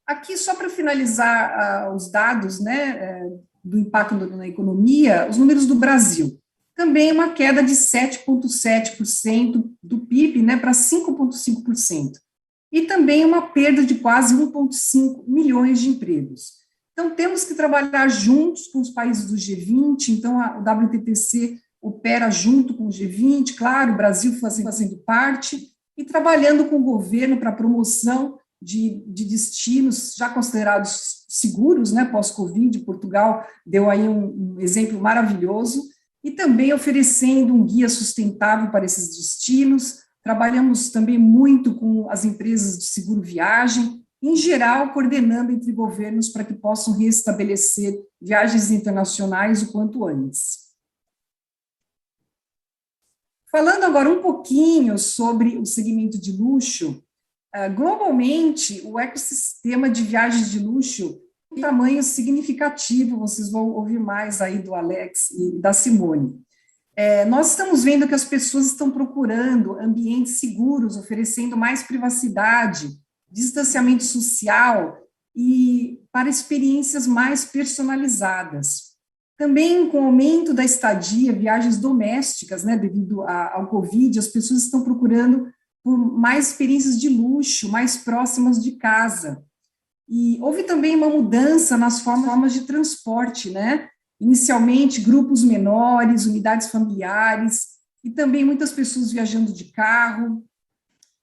Aqui, só para finalizar os dados, né, do impacto na economia, os números do Brasil. Também uma queda de 7,7% do PIB, né, para 5,5%. E também uma perda de quase 1,5 milhões de empregos. Então, temos que trabalhar juntos com os países do G20, então o WTTC opera junto com o G20, claro, o Brasil fazendo parte, e trabalhando com o governo para a promoção de destinos já considerados seguros, né, pós-Covid. Portugal deu aí um exemplo maravilhoso, e também oferecendo um guia sustentável para esses destinos. Trabalhamos também muito com as empresas de seguro viagem, em geral, coordenando entre governos para que possam restabelecer viagens internacionais o quanto antes. Falando agora um pouquinho sobre o segmento de luxo, globalmente, o ecossistema de viagens de luxo tem um tamanho significativo, vocês vão ouvir mais aí do Alex e da Simone. Nós estamos vendo que as pessoas estão procurando ambientes seguros, oferecendo mais privacidade, distanciamento social e para experiências mais personalizadas. Também com o aumento da estadia, viagens domésticas, né, devido ao Covid, as pessoas estão procurando por mais experiências de luxo, mais próximas de casa. E houve também uma mudança nas formas de transporte, né? Inicialmente, grupos menores, unidades familiares, e também muitas pessoas viajando de carro,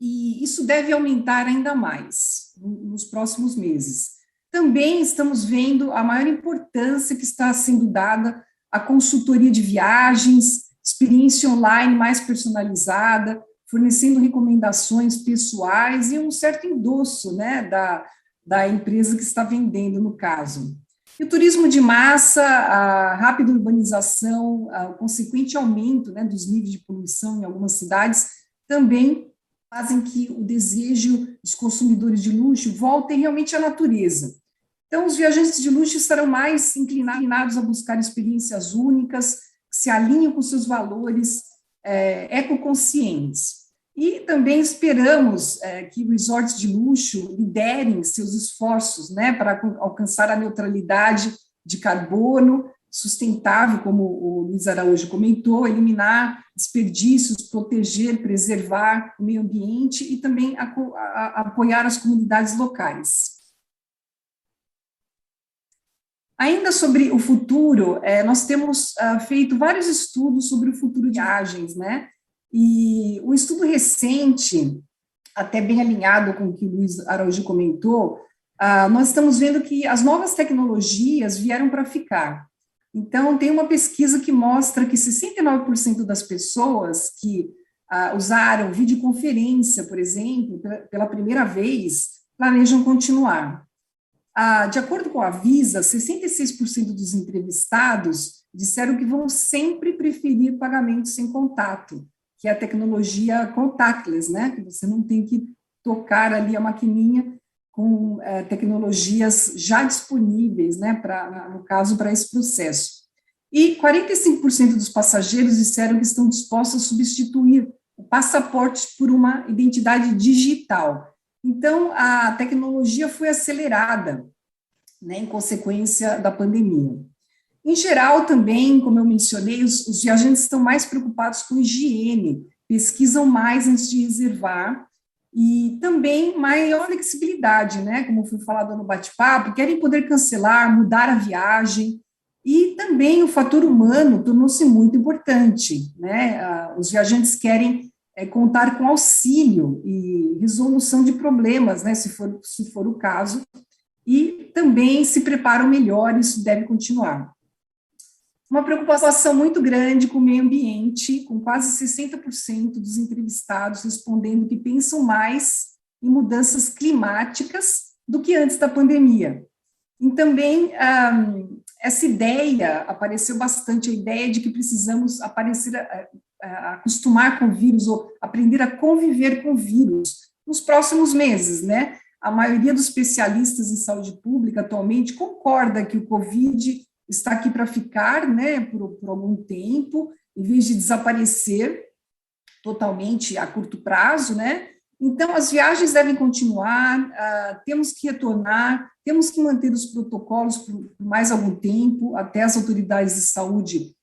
e isso deve aumentar ainda mais nos próximos meses. Também estamos vendo a maior importância que está sendo dada à consultoria de viagens, experiência online mais personalizada, fornecendo recomendações pessoais e um certo endosso, né, da empresa que está vendendo, no caso. E o turismo de massa, a rápida urbanização, o consequente aumento, né, dos níveis de poluição em algumas cidades, também fazem que o desejo dos consumidores de luxo volte realmente à natureza. Então, os viajantes de luxo estarão mais inclinados a buscar experiências únicas, que se alinham com seus valores ecoconscientes. E também esperamos que resorts de luxo liderem seus esforços, né, para alcançar a neutralidade de carbono sustentável, como o Luiz Araújo comentou, eliminar desperdícios, proteger, preservar o meio ambiente e também apoiar as comunidades locais. Ainda sobre o futuro, nós temos feito vários estudos sobre o futuro de viagens, né? E um estudo recente, até bem alinhado com o que o Luiz Araújo comentou, nós estamos vendo que as novas tecnologias vieram para ficar. Então, tem uma pesquisa que mostra que 69% das pessoas que usaram videoconferência, por exemplo, pela primeira vez, planejam continuar. De acordo com a Visa, 66% dos entrevistados disseram que vão sempre preferir pagamento sem contato, que é a tecnologia contactless, né? Que você não tem que tocar ali a maquininha com tecnologias já disponíveis, né? No caso, para esse processo. E 45% dos passageiros disseram que estão dispostos a substituir o passaporte por uma identidade digital. Então, a tecnologia foi acelerada, né, em consequência da pandemia. Em geral, também, como eu mencionei, os viajantes estão mais preocupados com higiene, pesquisam mais antes de reservar, e também maior flexibilidade, né, como foi falado no bate-papo, querem poder cancelar, mudar a viagem, e também o fator humano tornou-se muito importante, né, os viajantes querem contar com auxílio e resolução de problemas, né, se for o caso, e também se preparam melhor, isso deve continuar. Uma preocupação muito grande com o meio ambiente, com quase 60% dos entrevistados respondendo que pensam mais em mudanças climáticas do que antes da pandemia. E também essa ideia, apareceu bastante a ideia de que precisamos acostumar com o vírus, ou aprender a conviver com o vírus nos próximos meses, né? A maioria dos especialistas em saúde pública atualmente concorda que o Covid está aqui para ficar, né, por algum tempo, em vez de desaparecer totalmente a curto prazo, né? Então, as viagens devem continuar, temos que retornar, temos que manter os protocolos por mais algum tempo, até as autoridades de saúde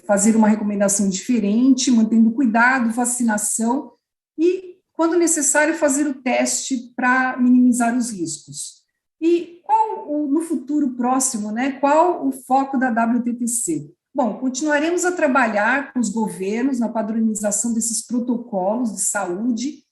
fazer uma recomendação diferente, mantendo cuidado, vacinação e, quando necessário, fazer o teste para minimizar os riscos. E qual, no futuro próximo, né, qual o foco da WTTC? Bom, continuaremos a trabalhar com os governos na padronização desses protocolos de saúde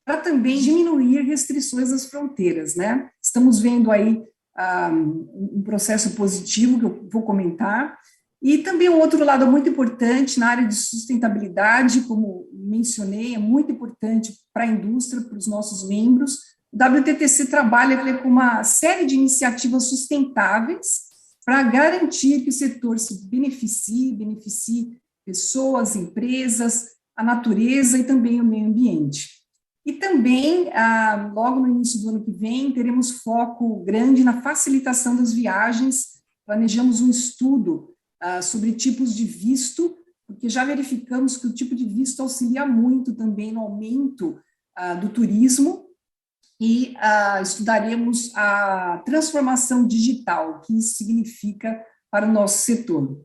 para também diminuir restrições às fronteiras, né? Estamos vendo aí um processo positivo que eu vou comentar. E também um outro lado muito importante na área de sustentabilidade, como mencionei, é muito importante para a indústria, para os nossos membros. O WTTC trabalha com uma série de iniciativas sustentáveis para garantir que o setor se beneficie pessoas, empresas, a natureza e também o meio ambiente. E também, logo no início do ano que vem, teremos foco grande na facilitação das viagens. Planejamos um estudo sobre tipos de visto, porque já verificamos que o tipo de visto auxilia muito também no aumento do turismo, e estudaremos a transformação digital, o que isso significa para o nosso setor.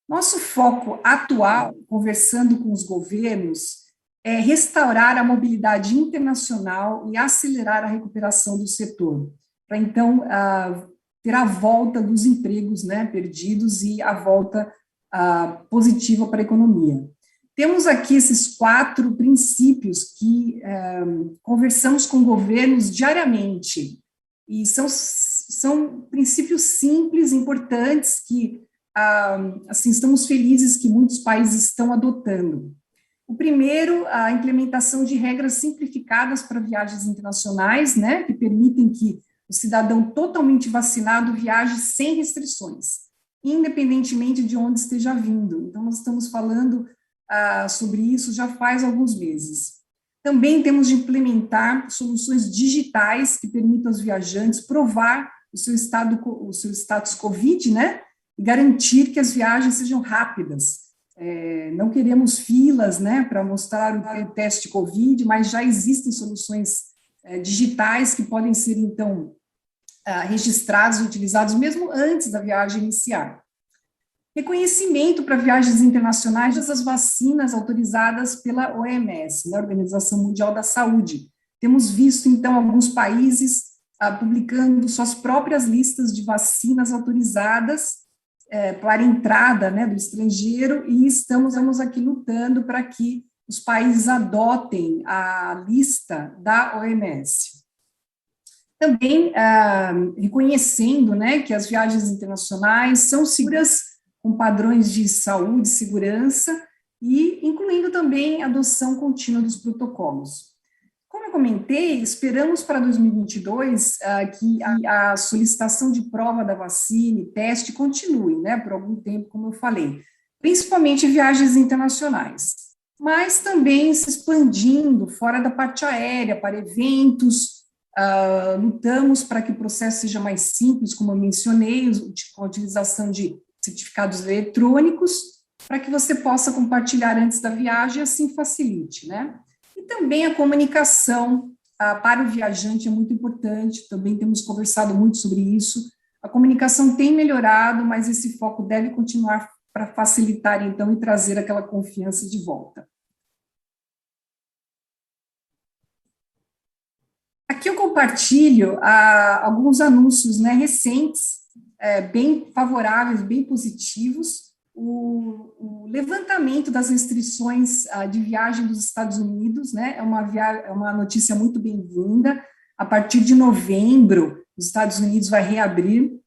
Nosso foco atual, conversando com os governos, é restaurar a mobilidade internacional e acelerar a recuperação do setor, para então ter a volta dos empregos, né, perdidos e a volta positiva para a economia. Temos aqui esses 4 princípios que conversamos com governos diariamente, e são princípios simples, importantes, que assim, estamos felizes que muitos países estão adotando. O primeiro, a implementação de regras simplificadas para viagens internacionais, né, que permitem que o cidadão totalmente vacinado viaje sem restrições, independentemente de onde esteja vindo. Então, nós estamos falando sobre isso já faz alguns meses. Também temos de implementar soluções digitais que permitam aos viajantes provar o seu status COVID, né, e garantir que as viagens sejam rápidas. Não queremos filas, né, para mostrar o teste COVID, mas já existem soluções digitais que podem ser, então, registrados e utilizados mesmo antes da viagem iniciar. Reconhecimento para viagens internacionais das vacinas autorizadas pela OMS, né, Organização Mundial da Saúde. Temos visto, então, alguns países publicando suas próprias listas de vacinas autorizadas para entrada, né, do estrangeiro, e estamos aqui lutando para que os países adotem a lista da OMS. Também reconhecendo, né, que as viagens internacionais são seguras com padrões de saúde e segurança, e incluindo também a adoção contínua dos protocolos. Como eu comentei, esperamos para 2022 que a solicitação de prova da vacina e teste continue, né, por algum tempo, como eu falei, principalmente viagens internacionais, mas também se expandindo fora da parte aérea, para eventos. Lutamos para que o processo seja mais simples, como eu mencionei, com a utilização de certificados eletrônicos, para que você possa compartilhar antes da viagem e assim facilite, né? E também a comunicação para o viajante é muito importante, também temos conversado muito sobre isso. A comunicação tem melhorado, mas esse foco deve continuar para facilitar, então, e trazer aquela confiança de volta. Aqui eu compartilho alguns anúncios, né, recentes, bem favoráveis, bem positivos. O levantamento das restrições de viagem dos Estados Unidos, né, é uma notícia muito bem-vinda. A partir de novembro, os Estados Unidos vai reabrir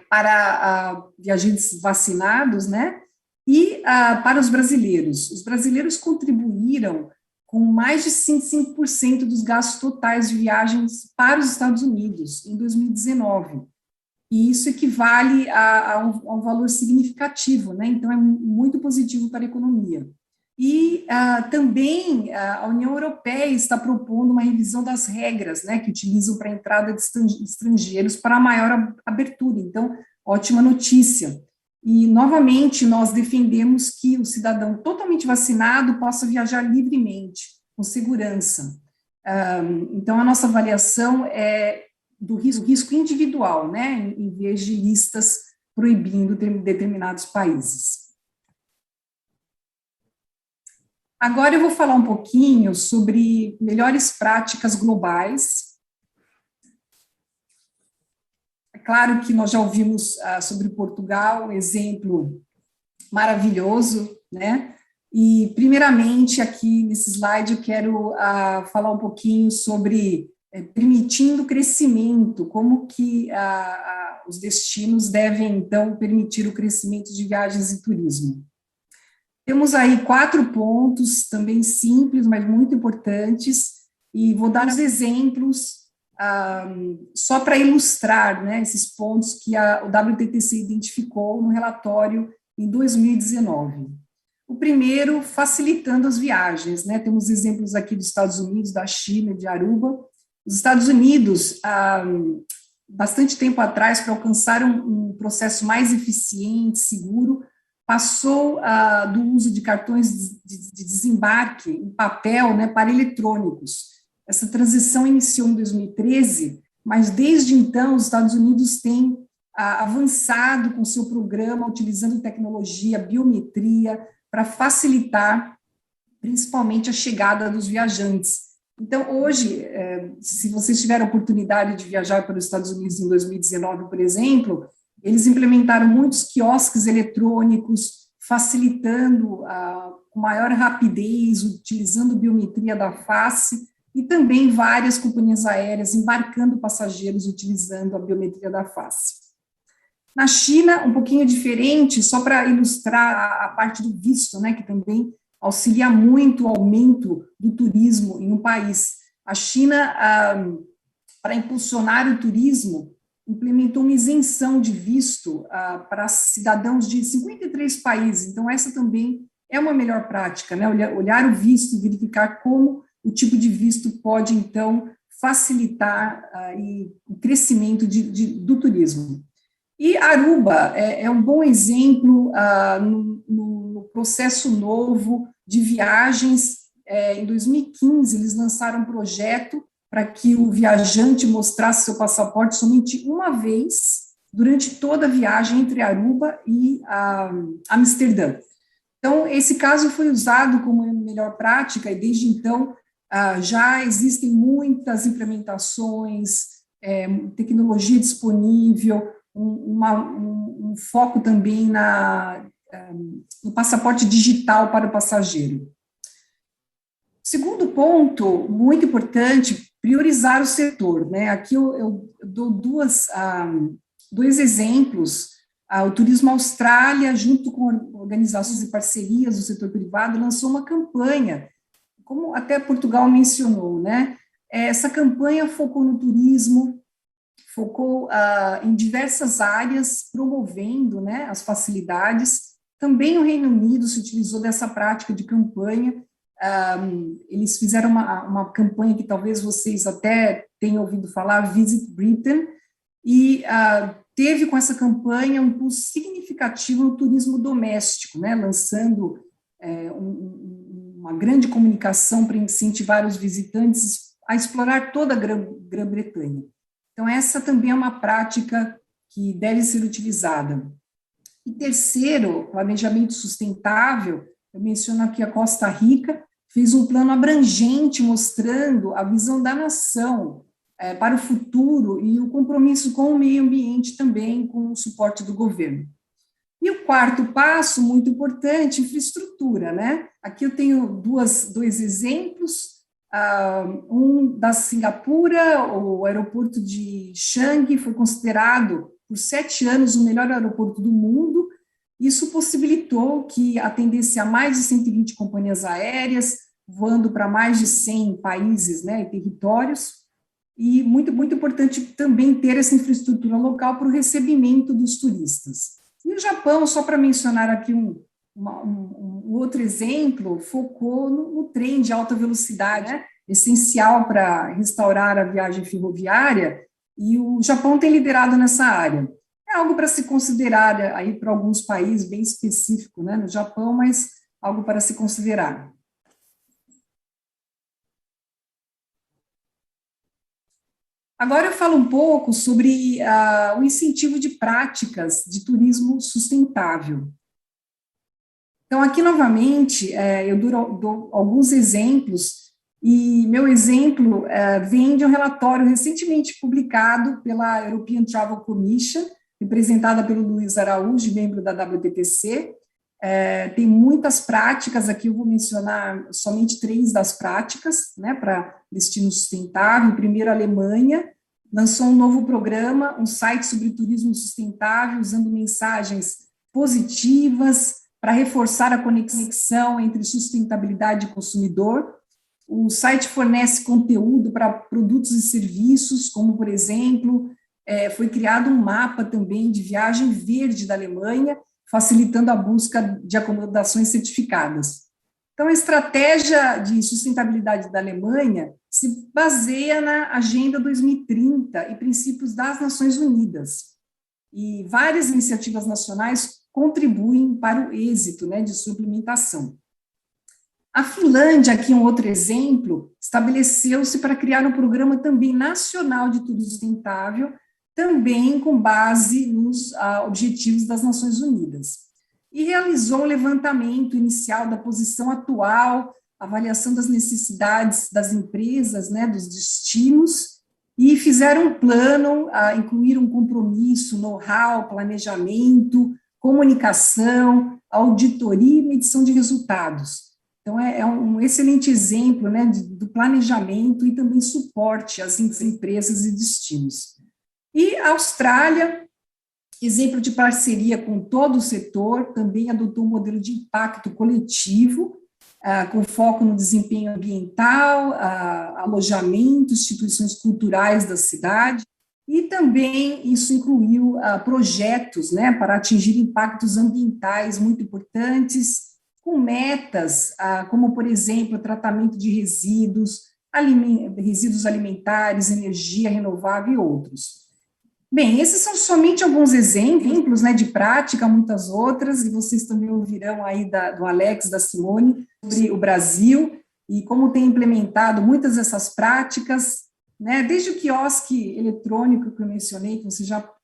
para viajantes vacinados, né, e para os brasileiros. Os brasileiros contribuíram com mais de 5% dos gastos totais de viagens para os Estados Unidos em 2019. E isso equivale a um valor significativo, né? Então, é muito positivo para a economia. E também a União Europeia está propondo uma revisão das regras, né, que utilizam para a entrada de estrangeiros para maior abertura. Então, ótima notícia. E, novamente, nós defendemos que o cidadão totalmente vacinado possa viajar livremente, com segurança. Então, a nossa avaliação é do risco individual, né, em vez de listas proibindo determinados países. Agora eu vou falar um pouquinho sobre melhores práticas globais. É claro que nós já ouvimos sobre Portugal, um exemplo maravilhoso, né? E, primeiramente, aqui nesse slide, eu quero falar um pouquinho sobre permitindo crescimento, como que os destinos devem, então, permitir o crescimento de viagens e turismo. Temos aí 4 pontos, também simples, mas muito importantes, e vou dar os exemplos só para ilustrar, né, esses pontos que o WTTC identificou no relatório em 2019. O primeiro, facilitando as viagens, né, temos exemplos aqui dos Estados Unidos, da China, de Aruba. Os Estados Unidos, bastante tempo atrás, para alcançar um processo mais eficiente, seguro, passou do uso de cartões de desembarque em papel, né, para eletrônicos. Essa transição iniciou em 2013, mas desde então os Estados Unidos têm avançado com seu programa, utilizando tecnologia, biometria, para facilitar principalmente a chegada dos viajantes. Então, hoje, se vocês tiverem a oportunidade de viajar para os Estados Unidos em 2019, por exemplo, eles implementaram muitos quiosques eletrônicos, facilitando com maior rapidez, utilizando biometria da face, e também várias companhias aéreas embarcando passageiros utilizando a biometria da face. Na China, um pouquinho diferente, só para ilustrar a parte do visto, né, que também auxilia muito o aumento do turismo em um país. A China, para impulsionar o turismo, implementou uma isenção de visto para cidadãos de 53 países. Então, essa também é uma melhor prática, né, olhar o visto e verificar como o tipo de visto pode, então, facilitar o crescimento do turismo. E Aruba é um bom exemplo no processo novo de viagens. Em 2015, eles lançaram um projeto para que o viajante mostrasse seu passaporte somente uma vez durante toda a viagem entre Aruba e Amsterdã. Então, esse caso foi usado como melhor prática e, desde então, já existem muitas implementações, tecnologia disponível, um foco também no passaporte digital para o passageiro. Segundo ponto, muito importante, priorizar o setor, né? Aqui eu dou dois exemplos. O Turismo Austrália, junto com organizações e parcerias do setor privado, lançou uma campanha, como até Portugal mencionou, né? Essa campanha focou no turismo, focou em diversas áreas, promovendo, né, as facilidades. Também o Reino Unido se utilizou dessa prática de campanha. Eles fizeram uma campanha que talvez vocês até tenham ouvido falar, Visit Britain, e teve com essa campanha um impulso significativo no turismo doméstico, né, lançando uma grande comunicação para incentivar os visitantes a explorar toda a Grã-Bretanha. Então, essa também é uma prática que deve ser utilizada. E terceiro, planejamento sustentável. Eu menciono aqui a Costa Rica, fez um plano abrangente mostrando a visão da nação para o futuro e o compromisso com o meio ambiente também, com o suporte do governo. E o quarto passo, muito importante, infraestrutura, né? Aqui eu tenho dois exemplos. Um da Singapura, o aeroporto de Changi foi considerado por 7 anos o melhor aeroporto do mundo. Isso possibilitou que atendesse a mais de 120 companhias aéreas, voando para mais de 100 países, né, e territórios. E muito importante também ter essa infraestrutura local para o recebimento dos turistas. E o Japão, só para mencionar aqui um outro exemplo, focou no trem de alta velocidade, né, essencial para restaurar a viagem ferroviária, e o Japão tem liderado nessa área. É algo para se considerar aí para alguns países, bem específico, né, no Japão, mas algo para se considerar. Agora eu falo um pouco sobre o incentivo de práticas de turismo sustentável. Então, aqui, novamente, eu dou alguns exemplos, e meu exemplo vem de um relatório recentemente publicado pela European Travel Commission, representada pelo Luiz Araújo, membro da WTTC. Tem muitas práticas, aqui eu vou mencionar somente 3 das práticas, né, para destino sustentável. Primeiro, a Alemanha lançou um novo programa, um site sobre turismo sustentável, usando mensagens positivas para reforçar a conexão entre sustentabilidade e consumidor. O site fornece conteúdo para produtos e serviços, como, por exemplo, foi criado um mapa também de viagem verde da Alemanha, facilitando a busca de acomodações certificadas. Então, a estratégia de sustentabilidade da Alemanha se baseia na Agenda 2030 e princípios das Nações Unidas. E várias iniciativas nacionais contribuem para o êxito, né, de sua implementação. A Finlândia, aqui um outro exemplo, estabeleceu-se para criar um programa também nacional de turismo sustentável, também com base nos objetivos das Nações Unidas. E realizou um levantamento inicial da posição atual, avaliação das necessidades das empresas, né, dos destinos, e fizeram um plano, incluir um compromisso, know-how, planejamento, comunicação, auditoria e medição de resultados. Então, é um excelente exemplo, né, do planejamento e também suporte às empresas e destinos. E a Austrália exemplo de parceria com todo o setor, também adotou um modelo de impacto coletivo, com foco no desempenho ambiental, alojamento, instituições culturais da cidade, e também isso incluiu projetos, né, para atingir impactos ambientais muito importantes, com metas, como, por exemplo, tratamento de resíduos alimentares, energia renovável e outros. Bem, esses são somente alguns exemplos, né, de prática, muitas outras, e vocês também ouvirão aí do Alex, da Simone, sobre o Brasil e como tem implementado muitas dessas práticas, né, desde o quiosque eletrônico que eu mencionei, que você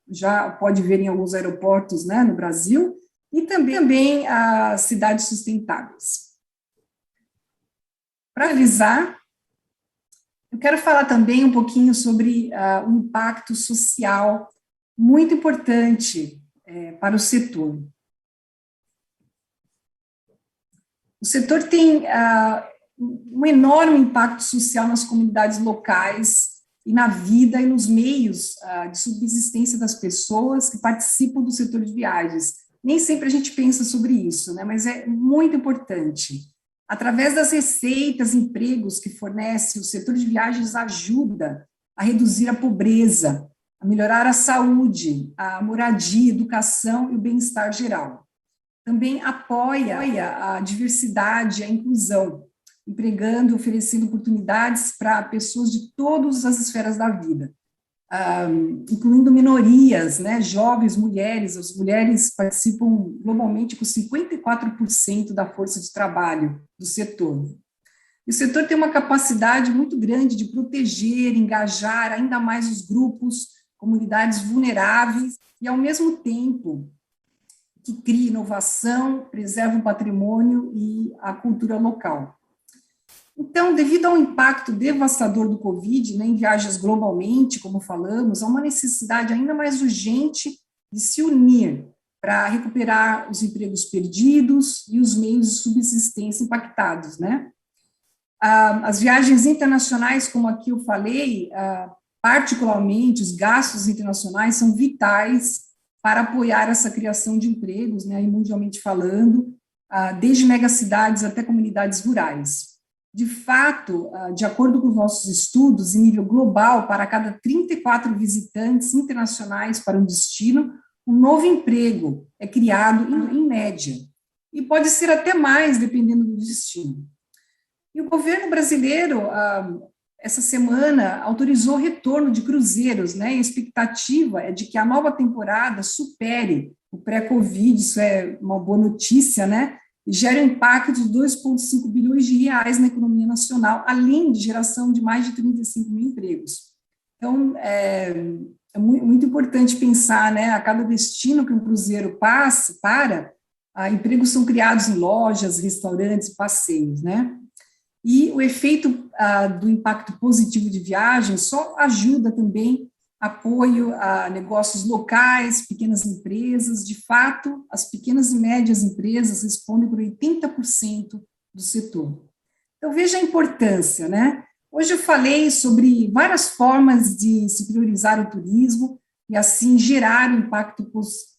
já pode ver em alguns aeroportos, né, no Brasil, e também as cidades sustentáveis. Para finalizar, eu quero falar também um pouquinho sobre o impacto social muito importante para o setor. O setor tem um enorme impacto social nas comunidades locais e na vida e nos meios de subsistência das pessoas que participam do setor de viagens. Nem sempre a gente pensa sobre isso, né, mas é muito importante. Através das receitas, empregos que fornece, o setor de viagens ajuda a reduzir a pobreza, a melhorar a saúde, a moradia, a educação e o bem-estar geral. Também apoia a diversidade e a inclusão, empregando e oferecendo oportunidades para pessoas de todas as esferas da vida, incluindo minorias, né, jovens, mulheres. As mulheres participam globalmente com 54% da força de trabalho do setor. E o setor tem uma capacidade muito grande de proteger, engajar ainda mais os grupos, comunidades vulneráveis, e ao mesmo tempo que cria inovação, preserva o patrimônio e a cultura local. Então, devido ao impacto devastador do Covid, né, em viagens globalmente, como falamos, há uma necessidade ainda mais urgente de se unir para recuperar os empregos perdidos e os meios de subsistência impactados, né? As viagens internacionais, como aqui eu falei, particularmente os gastos internacionais, são vitais para apoiar essa criação de empregos, né, mundialmente falando, desde megacidades até comunidades rurais. De fato, de acordo com os nossos estudos, em nível global, para cada 34 visitantes internacionais para um destino, um novo emprego é criado em média, e pode ser até mais, dependendo do destino. E o governo brasileiro, essa semana, autorizou o retorno de cruzeiros, né? A expectativa é de que a nova temporada supere o pré-Covid, isso é uma boa notícia, né? E gera um impacto de 2,5 bilhões de reais na economia nacional, além de geração de mais de 35 mil empregos. Então, é muito importante pensar, né, a cada destino que um cruzeiro empregos são criados em lojas, restaurantes, passeios, né? E o efeito do impacto positivo de viagem só ajuda também apoio a negócios locais, pequenas empresas. De fato, as pequenas e médias empresas respondem por 80% do setor. Então, veja a importância, né? Hoje eu falei sobre várias formas de se priorizar o turismo e, assim, gerar um impacto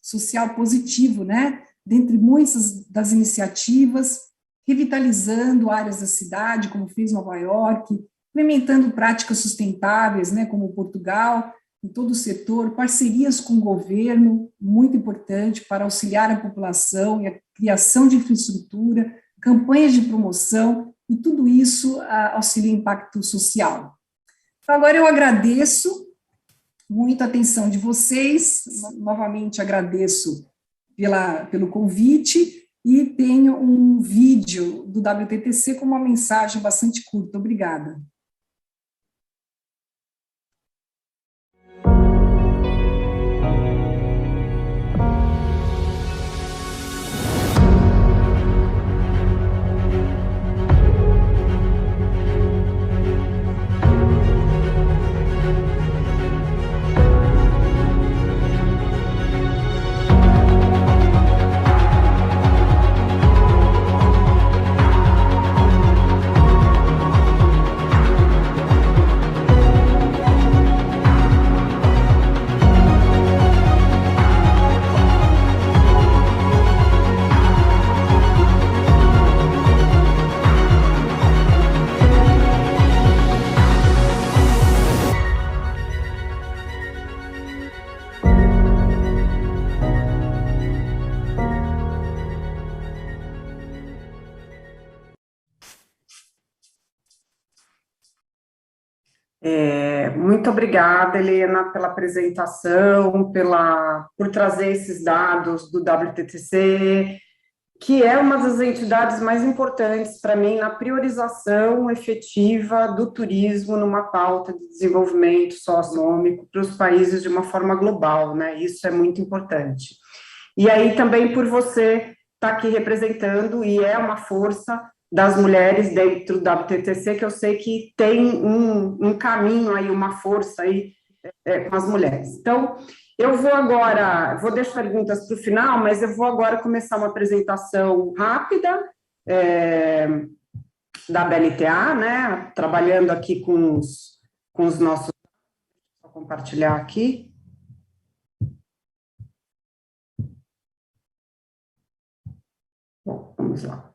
social positivo, né? Dentre muitas das iniciativas, revitalizando áreas da cidade, como fez Nova York, implementando práticas sustentáveis, né, como Portugal, em todo o setor, parcerias com o governo, muito importante para auxiliar a população e a criação de infraestrutura, campanhas de promoção, e tudo isso auxilia o impacto social. Então, agora eu agradeço muito a atenção de vocês, novamente agradeço pelo convite, e tenho um vídeo do WTTC com uma mensagem bastante curta. Obrigada. Muito obrigada, Helena, pela apresentação, por trazer esses dados do WTTC, que é uma das entidades mais importantes para mim na priorização efetiva do turismo numa pauta de desenvolvimento socioeconômico para os países de uma forma global, né? Isso é muito importante. E aí também por você estar aqui representando, e é uma força das mulheres dentro do WTTC, que eu sei que tem um caminho aí, uma força aí com as mulheres. Então, eu vou deixar perguntas para o final, mas eu vou agora começar uma apresentação rápida da BLTA, né, trabalhando aqui com os nossos... Vou compartilhar aqui. Bom, vamos lá.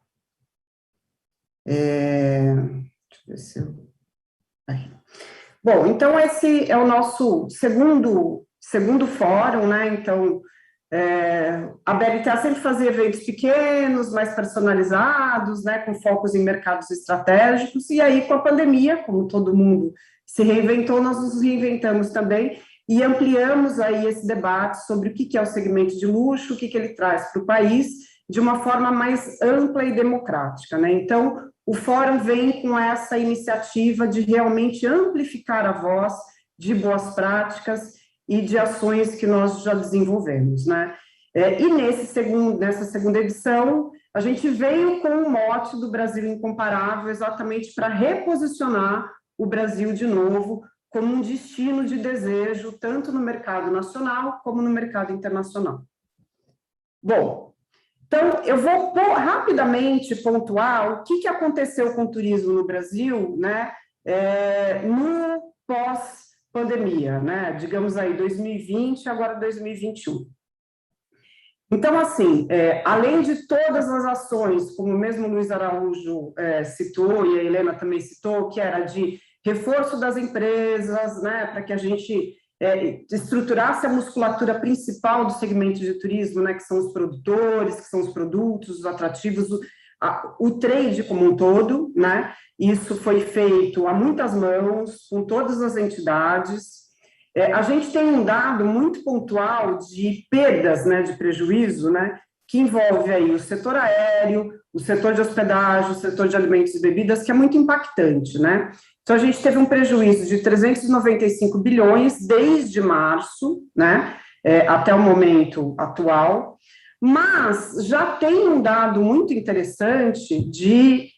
Deixa eu ver se eu... Aí. Bom, então esse é o nosso segundo fórum, né? Então, a BLTA sempre fazia eventos pequenos, mais personalizados, né? Com focos em mercados estratégicos, e aí com a pandemia, como todo mundo se reinventou, nós nos reinventamos também e ampliamos aí esse debate sobre o que é o segmento de luxo, o que ele traz para o país, de uma forma mais ampla e democrática, né? Então, o fórum vem com essa iniciativa de realmente amplificar a voz de boas práticas e de ações que nós já desenvolvemos, né? E nessa segunda edição, a gente veio com o mote do Brasil Incomparável, exatamente para reposicionar o Brasil de novo como um destino de desejo, tanto no mercado nacional como no mercado internacional. Bom, então, eu vou rapidamente pontuar o que aconteceu com o turismo no Brasil, né, no pós-pandemia, né, digamos aí 2020, agora 2021. Então, assim, além de todas as ações, como mesmo o Luiz Araújo citou, e a Helena também citou, que era de reforço das empresas, né, para que a gente estruturasse a musculatura principal do segmento de turismo, né, que são os produtores, que são os produtos, os atrativos, o trade como um todo, né, isso foi feito a muitas mãos, com todas as entidades. A gente tem um dado muito pontual de perdas, né, de prejuízo, né, que envolve aí o setor aéreo, o setor de hospedagem, o setor de alimentos e bebidas, que é muito impactante, né. Então, a gente teve um prejuízo de 395 bilhões desde março, né, até o momento atual, mas já tem um dado muito interessante de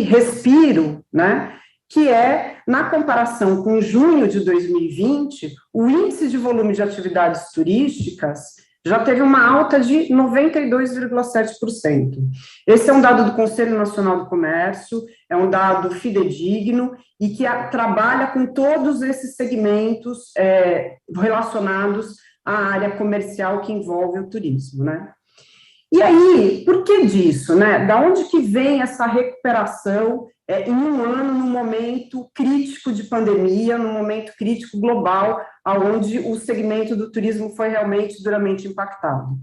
respiro, né, que é, na comparação com junho de 2020, o índice de volume de atividades turísticas já teve uma alta de 92,7%. Esse é um dado do Conselho Nacional do Comércio, é um dado fidedigno e que trabalha com todos esses segmentos relacionados à área comercial que envolve o turismo, né? E aí, por que disso, né? Da onde que vem essa recuperação em um ano, num momento crítico de pandemia, num momento crítico global, onde o segmento do turismo foi realmente duramente impactado?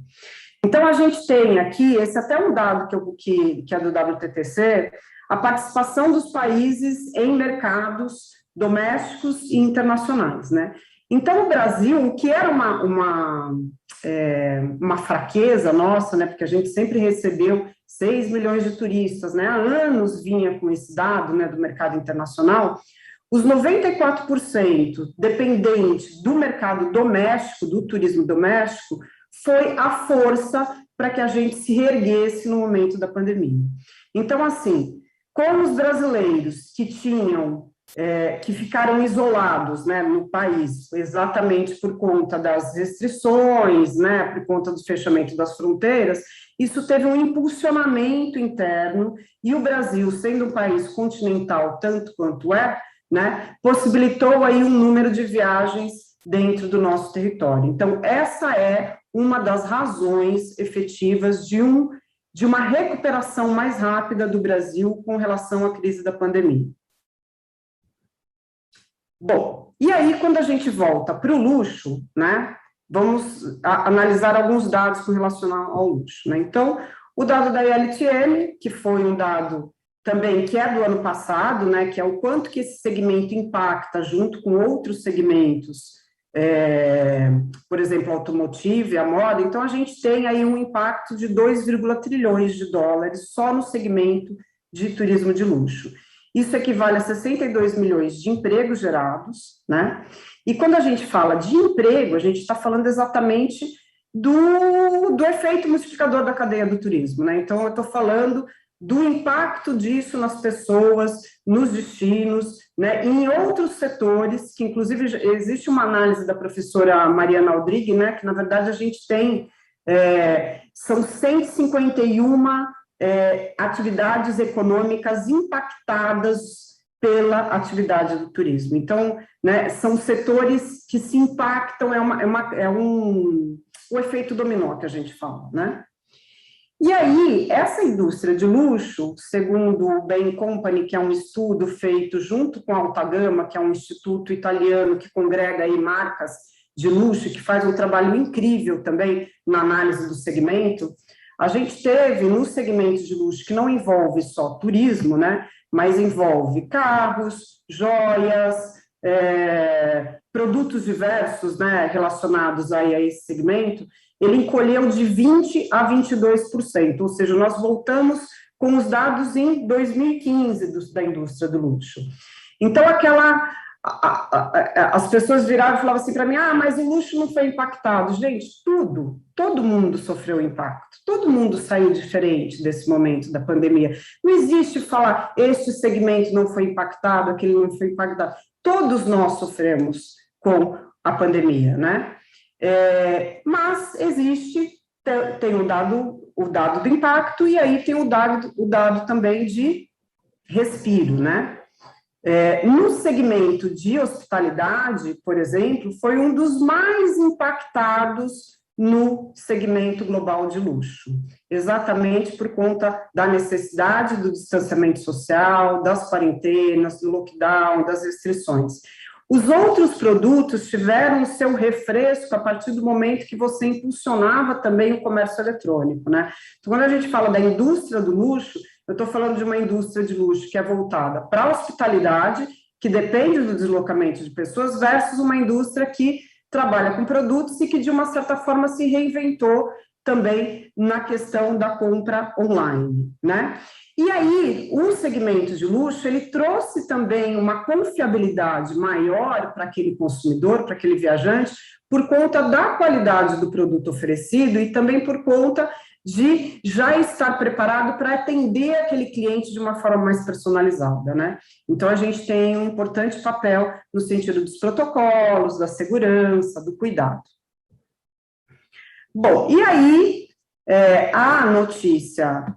Então, a gente tem aqui, esse até um dado que é do WTTC, a participação dos países em mercados domésticos e internacionais, né? Então, o Brasil, o que era uma fraqueza nossa, né, porque a gente sempre recebeu 6 milhões de turistas, né, há anos vinha com esse dado, né, do mercado internacional, os 94% dependentes do mercado doméstico, do turismo doméstico, foi a força para que a gente se reerguesse no momento da pandemia. Então, assim, como os brasileiros que ficaram isolados, né, no país, exatamente por conta das restrições, né, por conta do fechamento das fronteiras, isso teve um impulsionamento interno, e o Brasil, sendo um país continental tanto quanto né, possibilitou aí um número de viagens dentro do nosso território. Então, essa é uma das razões efetivas de uma recuperação mais rápida do Brasil com relação à crise da pandemia. Bom, e aí quando a gente volta para o luxo, né, vamos analisar alguns dados com relação ao luxo, né? Então, o dado da ILTM, que foi um dado também, que é do ano passado, né, que é o quanto que esse segmento impacta junto com outros segmentos, por exemplo, automotive, a moda. Então, a gente tem aí um impacto de 2,1 trilhões de dólares só no segmento de turismo de luxo. Isso equivale a 62 milhões de empregos gerados, né? E quando a gente fala de emprego, a gente está falando exatamente do efeito multiplicador da cadeia do turismo, né? Então, eu estou falando do impacto disso nas pessoas, nos destinos, né, em outros setores, que inclusive existe uma análise da professora Mariana Aldrich, né, que na verdade a gente tem, são 151 atividades econômicas impactadas pela atividade do turismo. Então, né, são setores que se impactam, o efeito dominó que a gente fala, né? E aí, essa indústria de luxo, segundo o Bain Company, que é um estudo feito junto com a Alta Gama, que é um instituto italiano que congrega aí marcas de luxo, que faz um trabalho incrível também na análise do segmento, a gente teve no segmento de luxo, que não envolve só turismo, né, mas envolve carros, joias, produtos diversos, né, relacionados aí a esse segmento, ele encolheu de 20% a 22%, ou seja, nós voltamos com os dados em 2015 da indústria do luxo. Então, as pessoas viraram e falavam assim para mim, mas o luxo não foi impactado. Gente, todo mundo sofreu impacto, todo mundo saiu diferente desse momento da pandemia. Não existe falar, este segmento não foi impactado, aquele não foi impactado. Todos nós sofremos com a pandemia, né? Mas existe, tem o dado do impacto, e aí tem o dado também de respiro, né? No segmento de hospitalidade, por exemplo, foi um dos mais impactados no segmento global de luxo, exatamente por conta da necessidade do distanciamento social, das quarentenas, do lockdown, das restrições. Os outros produtos tiveram o seu refresco a partir do momento que você impulsionava também o comércio eletrônico, né? Então, quando a gente fala da indústria do luxo, eu estou falando de uma indústria de luxo que é voltada para a hospitalidade, que depende do deslocamento de pessoas, versus uma indústria que trabalha com produtos e que, de uma certa forma, se reinventou também na questão da compra online, né? E aí, o segmento de luxo, ele trouxe também uma confiabilidade maior para aquele consumidor, para aquele viajante, por conta da qualidade do produto oferecido e também por conta de já estar preparado para atender aquele cliente de uma forma mais personalizada, né? Então, a gente tem um importante papel no sentido dos protocolos, da segurança, do cuidado. Bom, e aí, a notícia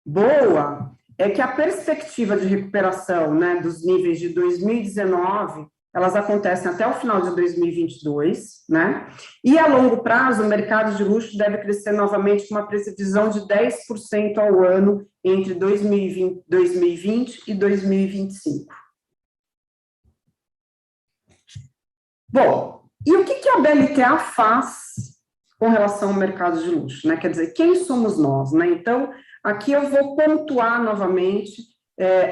boa é que a perspectiva de recuperação, né, dos níveis de 2019, elas acontecem até o final de 2022, né, e a longo prazo o mercado de luxo deve crescer novamente com uma previsão de 10% ao ano entre 2020 e 2025. Bom, e o que a BLTA faz com relação ao mercado de luxo, né, quer dizer, quem somos nós, né, então, aqui eu vou pontuar novamente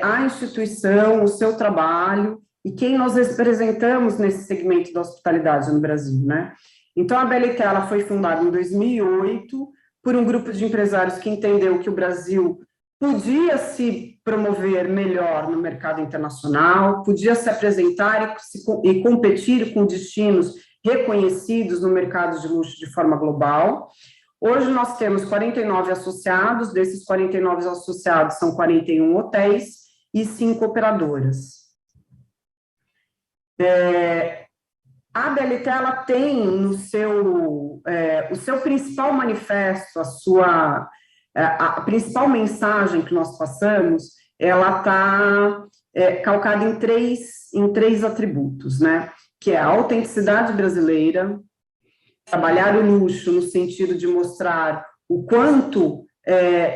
a instituição, o seu trabalho e quem nós representamos nesse segmento da hospitalidade no Brasil, né? Então, a BLTA ela foi fundada em 2008 por um grupo de empresários que entendeu que o Brasil podia se promover melhor no mercado internacional, podia se apresentar e competir com destinos reconhecidos no mercado de luxo de forma global. Hoje nós temos 49 associados, desses 49 associados são 41 hotéis e 5 operadoras. A BLTA ela tem no seu, o seu principal manifesto, a principal mensagem que nós passamos, ela está calcada em três atributos, né? Que é a autenticidade brasileira, trabalhar o luxo no sentido de mostrar o quanto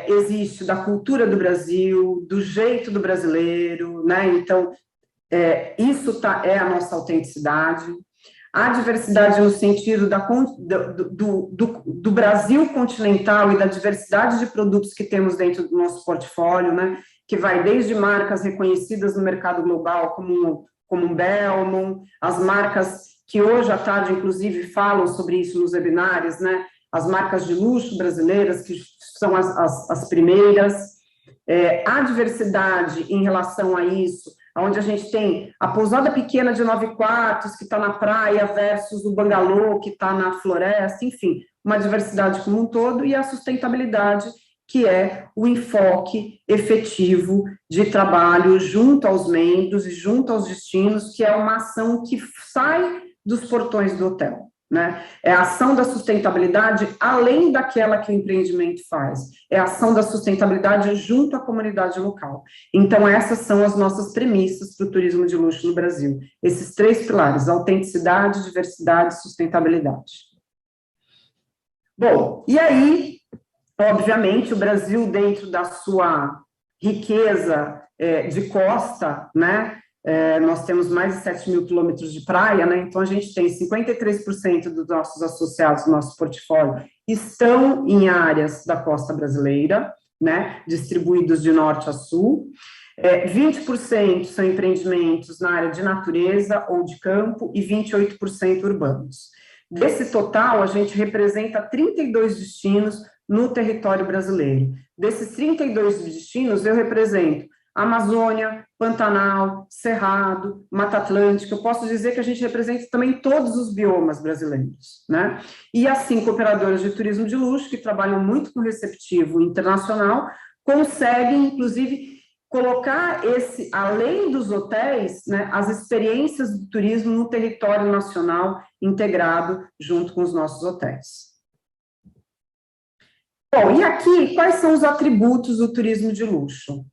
existe da cultura do Brasil, do jeito do brasileiro, né? Então, isso é a nossa autenticidade. A diversidade no sentido do Brasil continental e da diversidade de produtos que temos dentro do nosso portfólio, né? que vai desde marcas reconhecidas no mercado global, como um Belmont, as marcas que hoje à tarde, inclusive, falam sobre isso nos webinários, né? As marcas de luxo brasileiras, que são as primeiras. A diversidade em relação a isso, onde a gente tem a pousada pequena de 9 quartos, que está na praia, versus o bangalô, que está na floresta, enfim, uma diversidade como um todo, e a sustentabilidade, que é o enfoque efetivo de trabalho junto aos membros e junto aos destinos, que é uma ação que sai dos portões do hotel, né? É a ação da sustentabilidade além daquela que o empreendimento faz, é a ação da sustentabilidade junto à comunidade local. Então, essas são as nossas premissas para o turismo de luxo no Brasil, esses 3 pilares: autenticidade, diversidade e sustentabilidade. Bom, e aí, obviamente, o Brasil, dentro da sua riqueza de costa, né? Nós temos mais de 7 mil quilômetros de praia, né? Então a gente tem 53% dos nossos associados do nosso portfólio estão em áreas da costa brasileira, né? Distribuídos de norte a sul. 20% são empreendimentos na área de natureza ou de campo e 28% urbanos. Desse total, a gente representa 32 destinos no território brasileiro. Desses 32 destinos, eu represento Amazônia, Pantanal, Cerrado, Mata Atlântica. Eu posso dizer que a gente representa também todos os biomas brasileiros, né? E as 5 operadoras de turismo de luxo, que trabalham muito com receptivo internacional, conseguem, inclusive, colocar além dos hotéis, né, as experiências do turismo no território nacional integrado junto com os nossos hotéis. Bom, e aqui, quais são os atributos do turismo de luxo?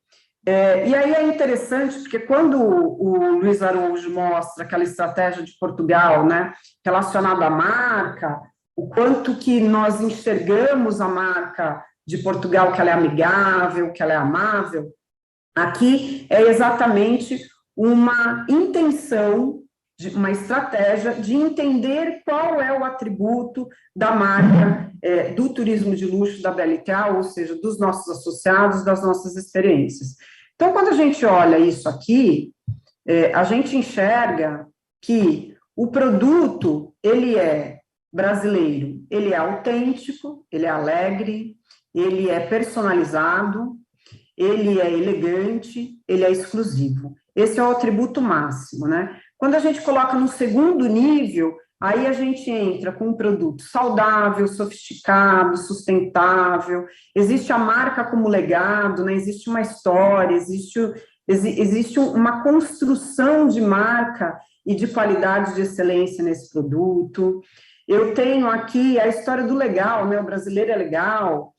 E aí é interessante, porque quando o Luiz Araújo mostra aquela estratégia de Portugal, né, relacionada à marca, o quanto que nós enxergamos a marca de Portugal, que ela é amigável, que ela é amável, aqui é exatamente uma intenção, uma estratégia de entender qual é o atributo da marca do turismo de luxo da BLTA, ou seja, dos nossos associados, das nossas experiências. Então, quando a gente olha isso aqui, a gente enxerga que o produto, ele é brasileiro, ele é autêntico, ele é alegre, ele é personalizado, ele é elegante, ele é exclusivo. Esse é o atributo máximo, né? Quando a gente coloca no segundo nível, aí a gente entra com um produto saudável, sofisticado, sustentável, existe a marca como legado, né? Existe uma história, existe uma construção de marca e de qualidade de excelência nesse produto. Eu tenho aqui a história do legal, né? O brasileiro é legal.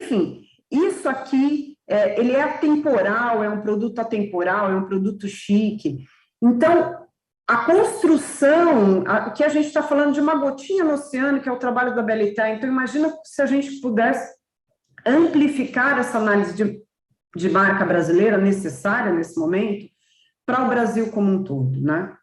Enfim, isso aqui, ele é atemporal, é um produto atemporal, é um produto chique. Então, a construção, o que a gente está falando de uma gotinha no oceano, que é o trabalho da BLTA, então imagina se a gente pudesse amplificar essa análise de marca brasileira necessária nesse momento para o Brasil como um todo, né?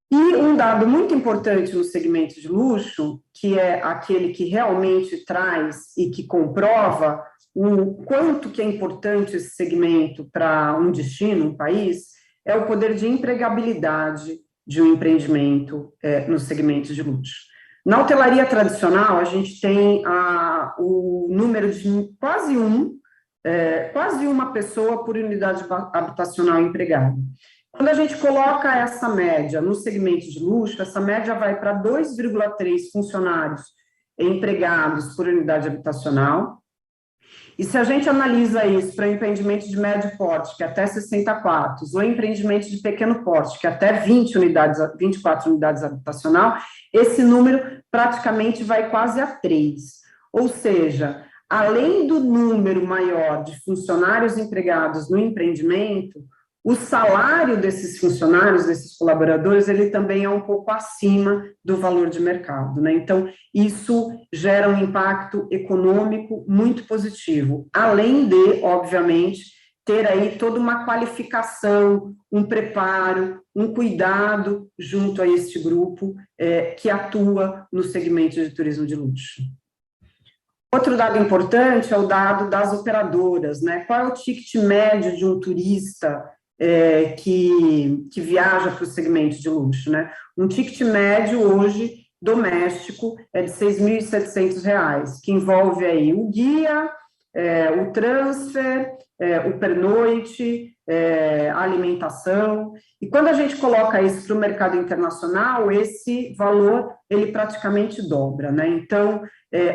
E um dado muito importante no segmento de luxo, que é aquele que realmente traz e que comprova o quanto que é importante esse segmento para um destino, um país, é o poder de empregabilidade de um empreendimento no segmento de luxo. Na hotelaria tradicional, a gente tem o número de quase uma pessoa por unidade habitacional empregada. Quando a gente coloca essa média no segmento de luxo, essa média vai para 2,3 funcionários empregados por unidade habitacional. E se a gente analisa isso para empreendimento de médio porte, que é até 60 quartos, ou empreendimento de pequeno porte, que é até 24 unidades habitacional, esse número praticamente vai quase a 3. Ou seja, além do número maior de funcionários empregados no empreendimento, o salário desses funcionários, desses colaboradores, ele também é um pouco acima do valor de mercado, né? Então, isso gera um impacto econômico muito positivo, além de, obviamente, ter aí toda uma qualificação, um preparo, um cuidado junto a este grupo que atua no segmento de turismo de luxo. Outro dado importante é o dado das operadoras, né? Qual é o ticket médio de um turista que viaja para o segmento de luxo, né? Um ticket médio hoje doméstico é de R$ 6.700, que envolve aí o guia, o transfer, o pernoite, a alimentação. E quando a gente coloca isso para o mercado internacional, esse valor ele praticamente dobra, né? Então,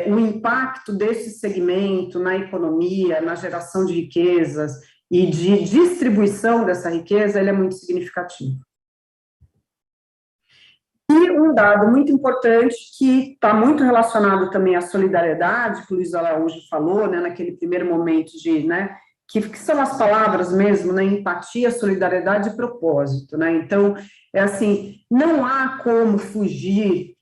o impacto desse segmento na economia, na geração de riquezas e de distribuição dessa riqueza, ele é muito significativo. E um dado muito importante que está muito relacionado também à solidariedade, que o Luiz Araújo falou, né, naquele primeiro momento de, né, que são as palavras mesmo, né, empatia, solidariedade e propósito, né, então, assim, não há como fugir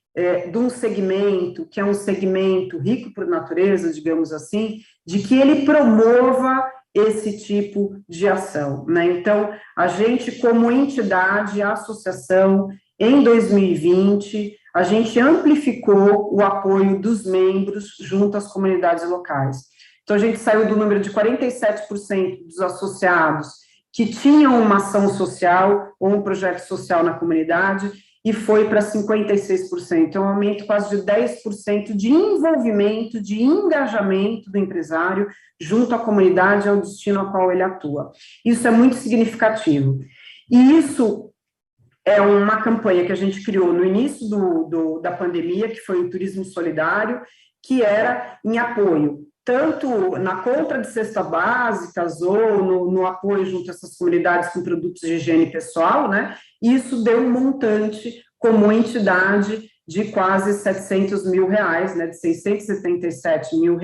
de um segmento, que é um segmento rico por natureza, digamos assim, de que ele promova esse tipo de ação, né, então, a gente como entidade, a associação, em 2020, a gente amplificou o apoio dos membros junto às comunidades locais. Então, a gente saiu do número de 47% dos associados que tinham uma ação social ou um projeto social na comunidade e foi para 56%. É um aumento quase de 10% de envolvimento, de engajamento do empresário junto à comunidade, ao destino ao qual ele atua. Isso é muito significativo. E isso é uma campanha que a gente criou no início da pandemia, que foi o Turismo Solidário, que era em apoio, tanto na compra de cestas básicas ou no apoio junto a essas comunidades com produtos de higiene pessoal, né? Isso deu um montante como entidade de quase R$700 mil, né? De R$677 mil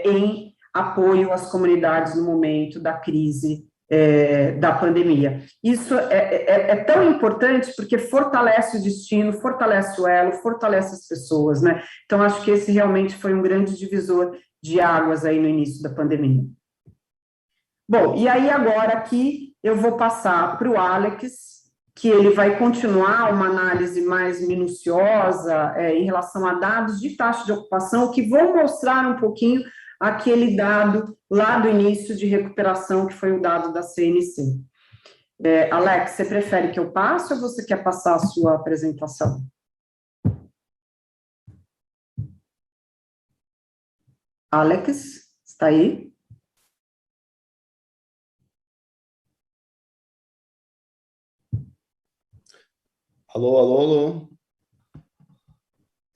em apoio às comunidades no momento da crise da pandemia. Isso é tão importante porque fortalece o destino, fortalece o elo, fortalece as pessoas, né? Então, acho que esse realmente foi um grande divisor de águas aí no início da pandemia. Bom, e aí agora aqui eu vou passar para o Alex, que ele vai continuar uma análise mais minuciosa em relação a dados de taxa de ocupação, que vão mostrar um pouquinho aquele dado lá do início de recuperação, que foi o dado da CNC. Alex, você prefere que eu passe ou você quer passar a sua apresentação? Alex, está aí? Alô, alô, alô.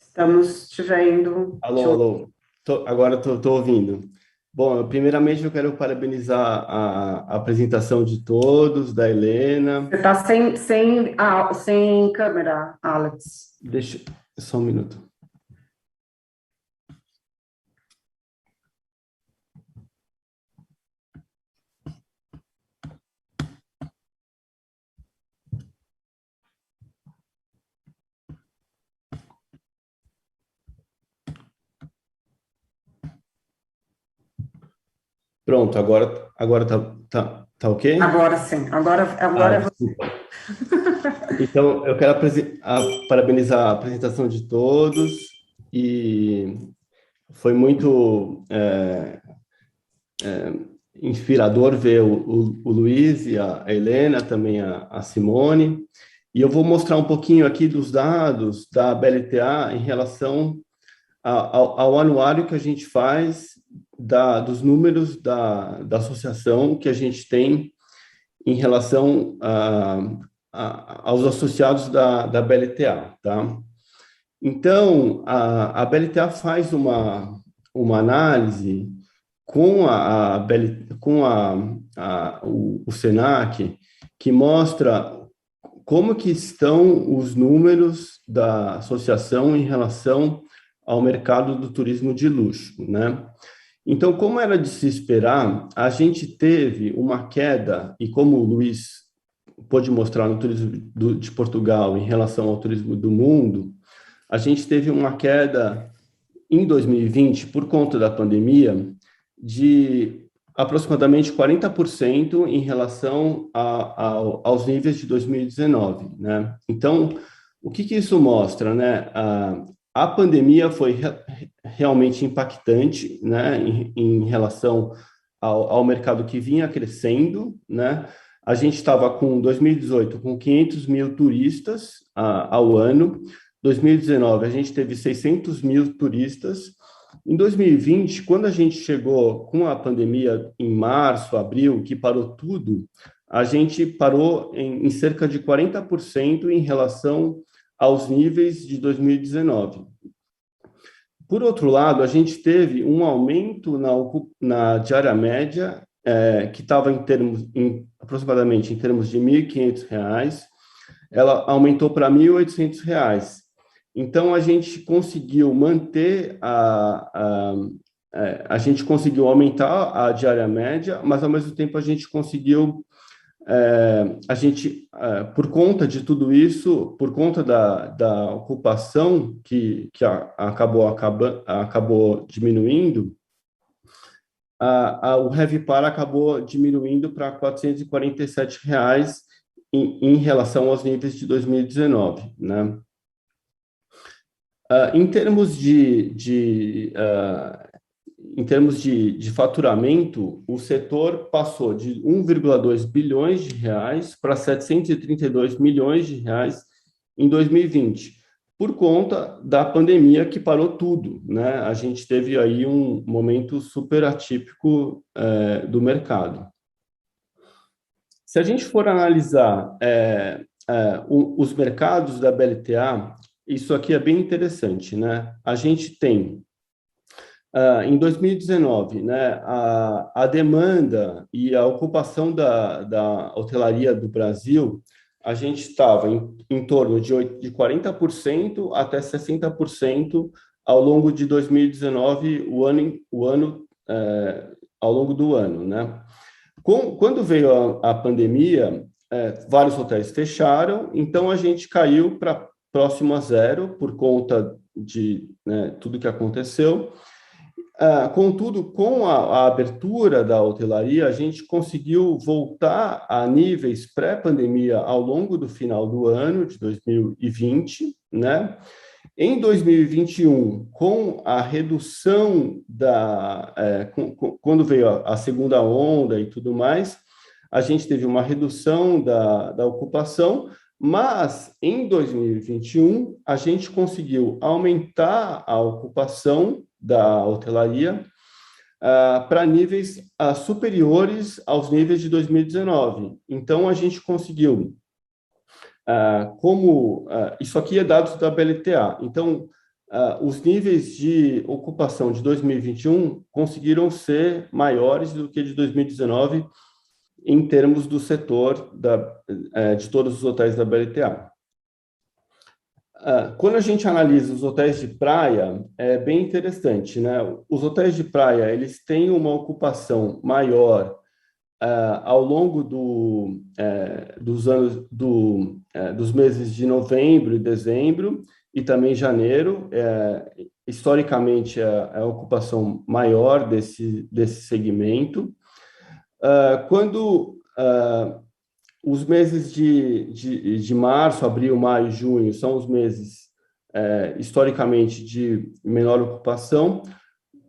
Estamos te vendo. Alô, alô. Agora estou ouvindo. Bom, primeiramente eu quero parabenizar a apresentação de todos, da Helena. Você está sem câmera, Alex. Deixa só um minuto. Pronto, agora tá ok? Agora sim, agora você. Então, eu quero parabenizar a apresentação de todos e foi muito inspirador ver o Luiz e a Helena, também a Simone, e eu vou mostrar um pouquinho aqui dos dados da BLTA em relação ao anuário que a gente faz dos números da associação que a gente tem em relação aos associados da BLTA, tá? Então, a BLTA faz uma análise com o SENAC, que mostra como que estão os números da associação em relação ao mercado do turismo de luxo, né? Então, como era de se esperar, a gente teve uma queda, e como o Luiz pôde mostrar no turismo de Portugal em relação ao turismo do mundo, a gente teve uma queda em 2020, por conta da pandemia, de aproximadamente 40% em relação aos níveis de 2019, né? Então, o que isso mostra, né? A pandemia foi realmente impactante, né, em relação ao mercado que vinha crescendo, né? A gente estava com 2018 com 500 mil turistas ao ano. 2019 a gente teve 600 mil turistas. Em 2020, quando a gente chegou com a pandemia em março, abril, que parou tudo, a gente parou em cerca de 40% em relação aos níveis de 2019. Por outro lado, a gente teve um aumento na diária média, que estava aproximadamente em termos de R$ 1.500, ela aumentou para R$ 1.800. Então, a gente conseguiu manter a gente conseguiu aumentar a diária média, mas, ao mesmo tempo, a gente conseguiu, por conta de tudo isso, por conta da ocupação que acabou diminuindo, o RevPAR acabou diminuindo para R$ 447 em relação aos níveis de 2019, né? Em termos de faturamento, o setor passou de 1,2 bilhões de reais para 732 milhões de reais em 2020, por conta da pandemia que parou tudo, né? A gente teve aí um momento super atípico do mercado. Se a gente for analisar os mercados da BLTA, isso aqui é bem interessante, né? A gente tem, em 2019, né, a demanda e a ocupação da hotelaria do Brasil, a gente estava em torno de 40% até 60% ao longo de 2019, ao longo do ano, né? Quando veio a pandemia, vários hotéis fecharam, então a gente caiu para próximo a zero por conta de, né, tudo que aconteceu. Contudo, com a abertura da hotelaria, a gente conseguiu voltar a níveis pré-pandemia ao longo do final do ano de 2020, né? Em 2021, com a redução quando veio a segunda onda e tudo mais, a gente teve uma redução da ocupação, mas em 2021 a gente conseguiu aumentar a ocupação da hotelaria para níveis superiores aos níveis de 2019. Então, a gente conseguiu, isso aqui é dados da BLTA, então, os níveis de ocupação de 2021 conseguiram ser maiores do que de 2019 em termos do setor de todos os hotéis da BLTA. Quando a gente analisa os hotéis de praia, é bem interessante, né? Os hotéis de praia, eles têm uma ocupação maior ao longo dos meses de novembro e dezembro e também janeiro. Historicamente, é a ocupação maior desse segmento. Quando os meses de março, abril, maio, junho são os meses historicamente de menor ocupação,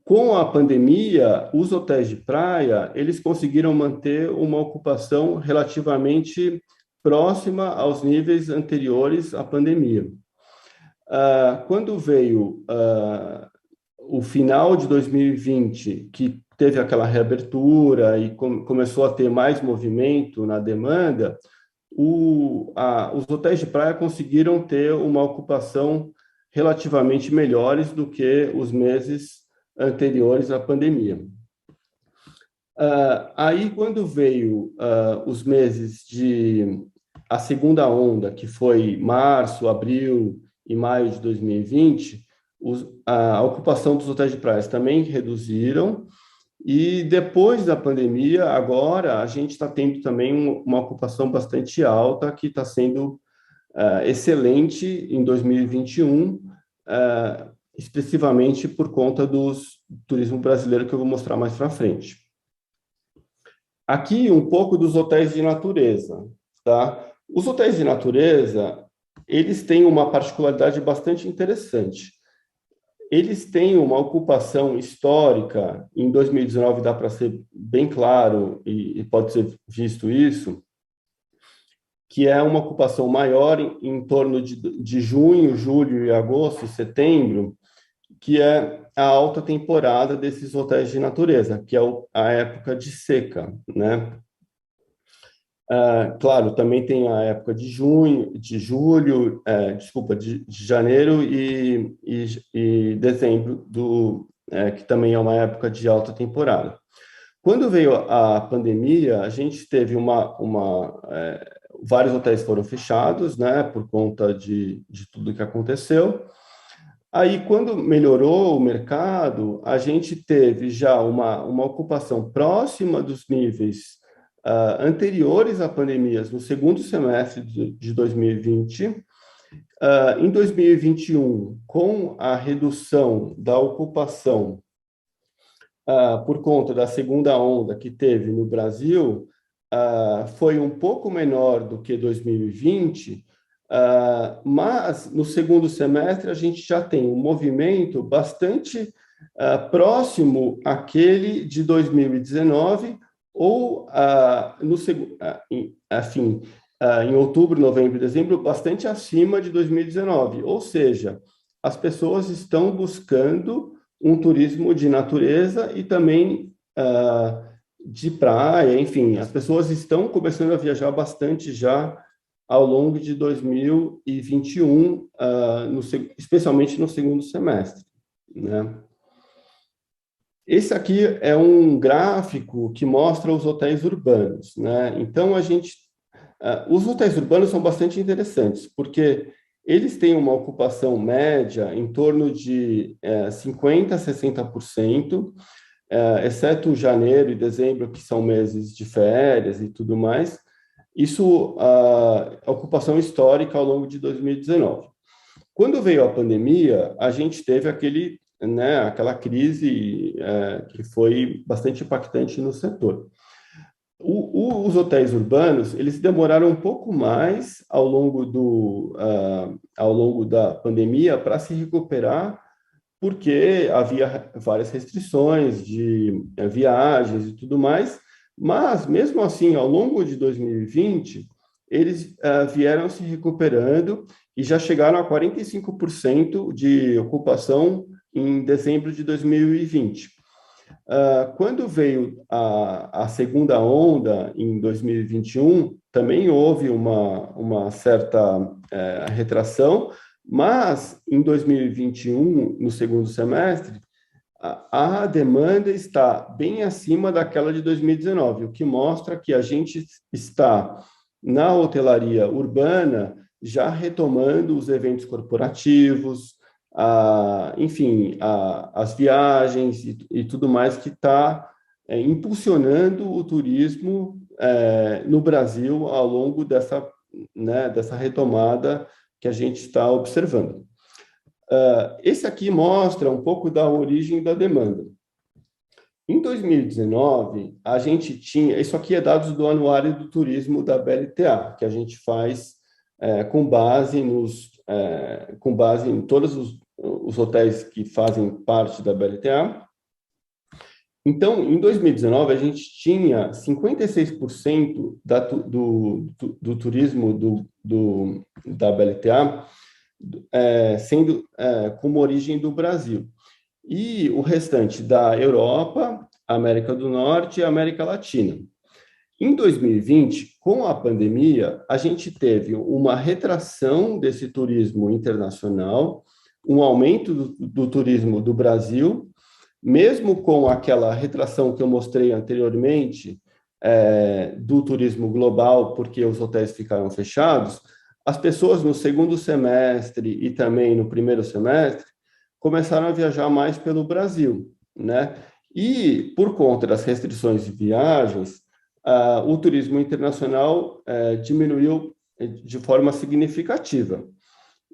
com a pandemia, os hotéis de praia, eles conseguiram manter uma ocupação relativamente próxima aos níveis anteriores à pandemia. Quando veio o final de 2020, que teve aquela reabertura e começou a ter mais movimento na demanda, os hotéis de praia conseguiram ter uma ocupação relativamente melhores do que os meses anteriores à pandemia. Aí, quando veio os meses a segunda onda, que foi março, abril e maio de 2020, a ocupação dos hotéis de praia também reduziram, e depois da pandemia, agora, a gente está tendo também uma ocupação bastante alta, que está sendo excelente em 2021, expressivamente por conta do turismo brasileiro, que eu vou mostrar mais para frente. Aqui, um pouco dos hotéis de natureza, tá? Os hotéis de natureza, eles têm uma particularidade bastante interessante. eles têm uma ocupação histórica, em 2019 dá para ser bem claro, e pode ser visto isso, que é uma ocupação maior em torno de junho, julho e agosto e setembro, que é a alta temporada desses hotéis de natureza, que é a época de seca, né? Claro, também tem a época de junho, de julho, de janeiro e dezembro, que também é uma época de alta temporada. Quando veio a pandemia, a gente teve vários hotéis foram fechados, né, por conta de tudo que aconteceu. Aí, quando melhorou o mercado, a gente teve já uma ocupação próxima dos níveis anteriores à pandemia, no segundo semestre de 2020. Em 2021, com a redução da ocupação por conta da segunda onda que teve no Brasil, foi um pouco menor do que 2020, mas no segundo semestre a gente já tem um movimento bastante próximo àquele de 2019, ou em outubro, novembro e dezembro, bastante acima de 2019. Ou seja, as pessoas estão buscando um turismo de natureza e também de praia, enfim, as pessoas estão começando a viajar bastante já ao longo de 2021, especialmente no segundo semestre, né? Esse aqui é um gráfico que mostra os hotéis urbanos, né? Então, os hotéis urbanos são bastante interessantes, porque eles têm uma ocupação média em torno de 50% a 60%, exceto janeiro e dezembro, que são meses de férias e tudo mais. Isso, a ocupação histórica ao longo de 2019. Quando veio a pandemia, a gente teve aquela crise que foi bastante impactante no setor. Os hotéis urbanos, eles demoraram um pouco mais ao longo da pandemia para se recuperar, porque havia várias restrições de viagens e tudo mais, mas, mesmo assim, ao longo de 2020, eles vieram se recuperando e já chegaram a 45% de ocupação em dezembro de 2020. Quando veio a segunda onda, em 2021, também houve uma certa retração, mas em 2021, no segundo semestre, a demanda está bem acima daquela de 2019, o que mostra que a gente está, na hotelaria urbana, já retomando os eventos corporativos, enfim, as viagens e tudo mais que está impulsionando o turismo no Brasil ao longo dessa retomada que a gente está observando. Esse aqui mostra um pouco da origem da demanda. Em 2019, a gente tinha... Isso aqui é dados do Anuário do Turismo da BLTA, que a gente faz com base em todos os hotéis que fazem parte da BLTA. Então, em 2019, a gente tinha 56% do turismo da BLTA sendo como origem do Brasil. E o restante da Europa, América do Norte e América Latina. Em 2020, com a pandemia, a gente teve uma retração desse turismo internacional, um aumento do turismo do Brasil, mesmo com aquela retração que eu mostrei anteriormente do turismo global, porque os hotéis ficaram fechados, as pessoas no segundo semestre e também no primeiro semestre começaram a viajar mais pelo Brasil, né? E, por conta das restrições de viagens, o turismo internacional diminuiu de forma significativa.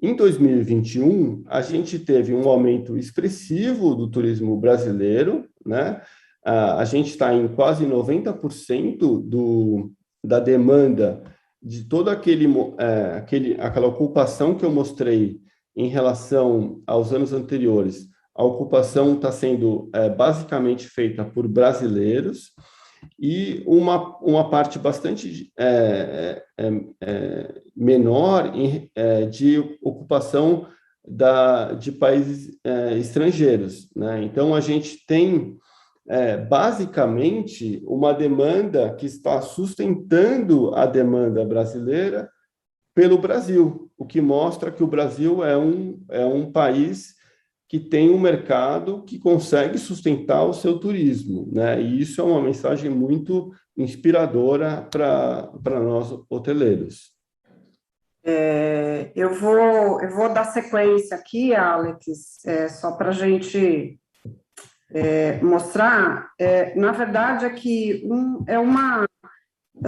Em 2021, a gente teve um aumento expressivo do turismo brasileiro, né? A gente está em quase 90% da demanda de toda aquela ocupação que eu mostrei em relação aos anos anteriores. a ocupação está sendo basicamente feita por brasileiros, e uma parte bastante menor de ocupação de países estrangeiros, né? Então, a gente tem, basicamente, uma demanda que está sustentando a demanda brasileira pelo Brasil, o que mostra que o Brasil é um país que tem um mercado que consegue sustentar o seu turismo, né? E isso é uma mensagem muito inspiradora para nós hoteleiros. Eu vou dar sequência aqui, Alex, só para a gente mostrar. Na verdade, aqui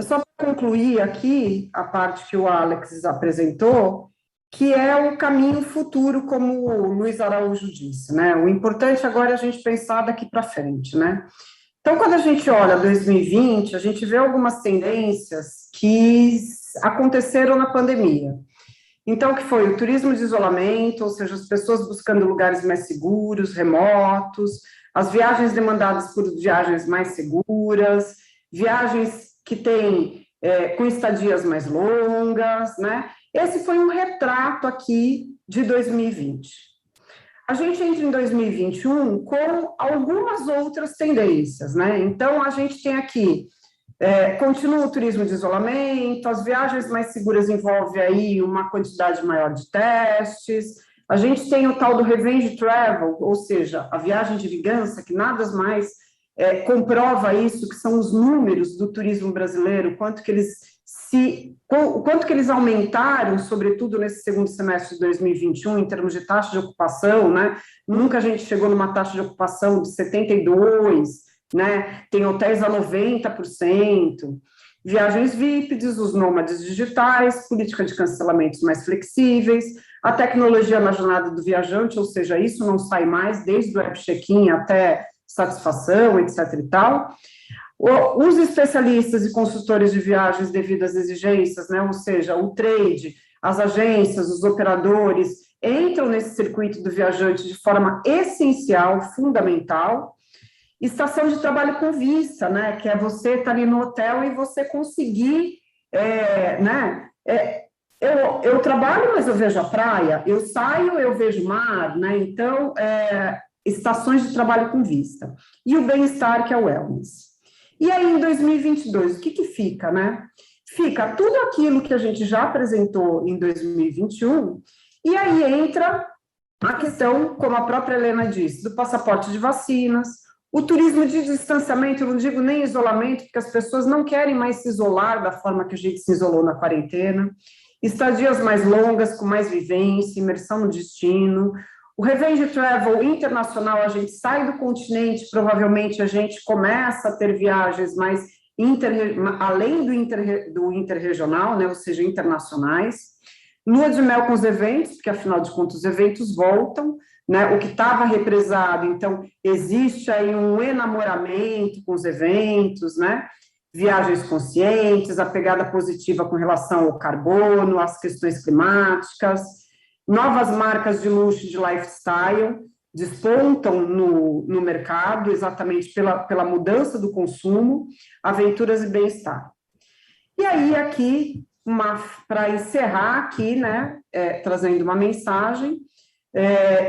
só para concluir aqui a parte que o Alex apresentou, que é o caminho futuro, como o Luiz Araújo disse, né? O importante agora é a gente pensar daqui para frente, né? Então, quando a gente olha 2020, a gente vê algumas tendências que aconteceram na pandemia. Então, que foi o turismo de isolamento, ou seja, as pessoas buscando lugares mais seguros, remotos, as viagens demandadas por viagens mais seguras, viagens que têm com estadias mais longas, né? Esse foi um retrato aqui de 2020. A gente entra em 2021 com algumas outras tendências, né? Então, a gente tem aqui, continua o turismo de isolamento, as viagens mais seguras envolvem aí uma quantidade maior de testes, a gente tem o tal do revenge travel, ou seja, a viagem de vingança, que nada mais comprova isso, que são os números do turismo brasileiro, quanto que eles aumentaram, sobretudo nesse segundo semestre de 2021, em termos de taxa de ocupação, né? Nunca a gente chegou numa taxa de ocupação de 72%, né? Tem hotéis a 90%, viagens VIPs, os nômades digitais, política de cancelamentos mais flexíveis, a tecnologia na jornada do viajante, ou seja, isso não sai mais, desde o web check-in até satisfação, etc. e tal. Os especialistas e consultores de viagens devido às exigências, né, ou seja, o trade, as agências, os operadores, entram nesse circuito do viajante de forma essencial, fundamental. Estação de trabalho com vista, né, que é você estar ali no hotel e você conseguir, né, eu trabalho, mas eu vejo a praia, eu saio, eu vejo o mar, né, então, estações de trabalho com vista. E o bem-estar, que é o wellness. E aí, em 2022, o que fica, né? Fica tudo aquilo que a gente já apresentou em 2021, e aí entra a questão, como a própria Helena disse, do passaporte de vacinas, o turismo de distanciamento, eu não digo nem isolamento, porque as pessoas não querem mais se isolar da forma que a gente se isolou na quarentena, estadias mais longas, com mais vivência, imersão no destino. O revenge travel internacional, a gente sai do continente, provavelmente a gente começa a ter viagens mais além do interregional, né, ou seja, internacionais. Lua de mel com os eventos, porque afinal de contas os eventos voltam, né, o que estava represado, então existe aí um enamoramento com os eventos, né, viagens conscientes, a pegada positiva com relação ao carbono, às questões climáticas. Novas marcas de luxo e de lifestyle despontam no mercado, exatamente pela mudança do consumo, aventuras e bem-estar. E aí, aqui, para encerrar aqui, né, trazendo uma mensagem,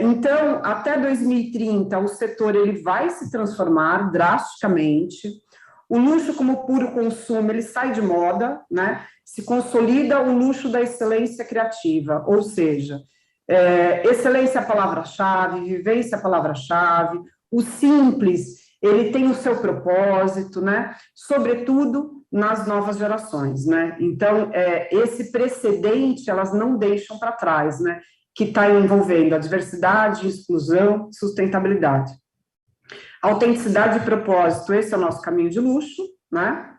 então, até 2030, o setor ele vai se transformar drasticamente, o luxo como puro consumo, ele sai de moda, né? Se consolida o luxo da excelência criativa, ou seja, excelência é a palavra-chave, vivência é a palavra-chave, o simples, ele tem o seu propósito, né? Sobretudo nas novas gerações, né? Então, esse precedente, elas não deixam para trás, né? Que está envolvendo a diversidade, exclusão, sustentabilidade. Autenticidade e propósito, esse é o nosso caminho de luxo, né?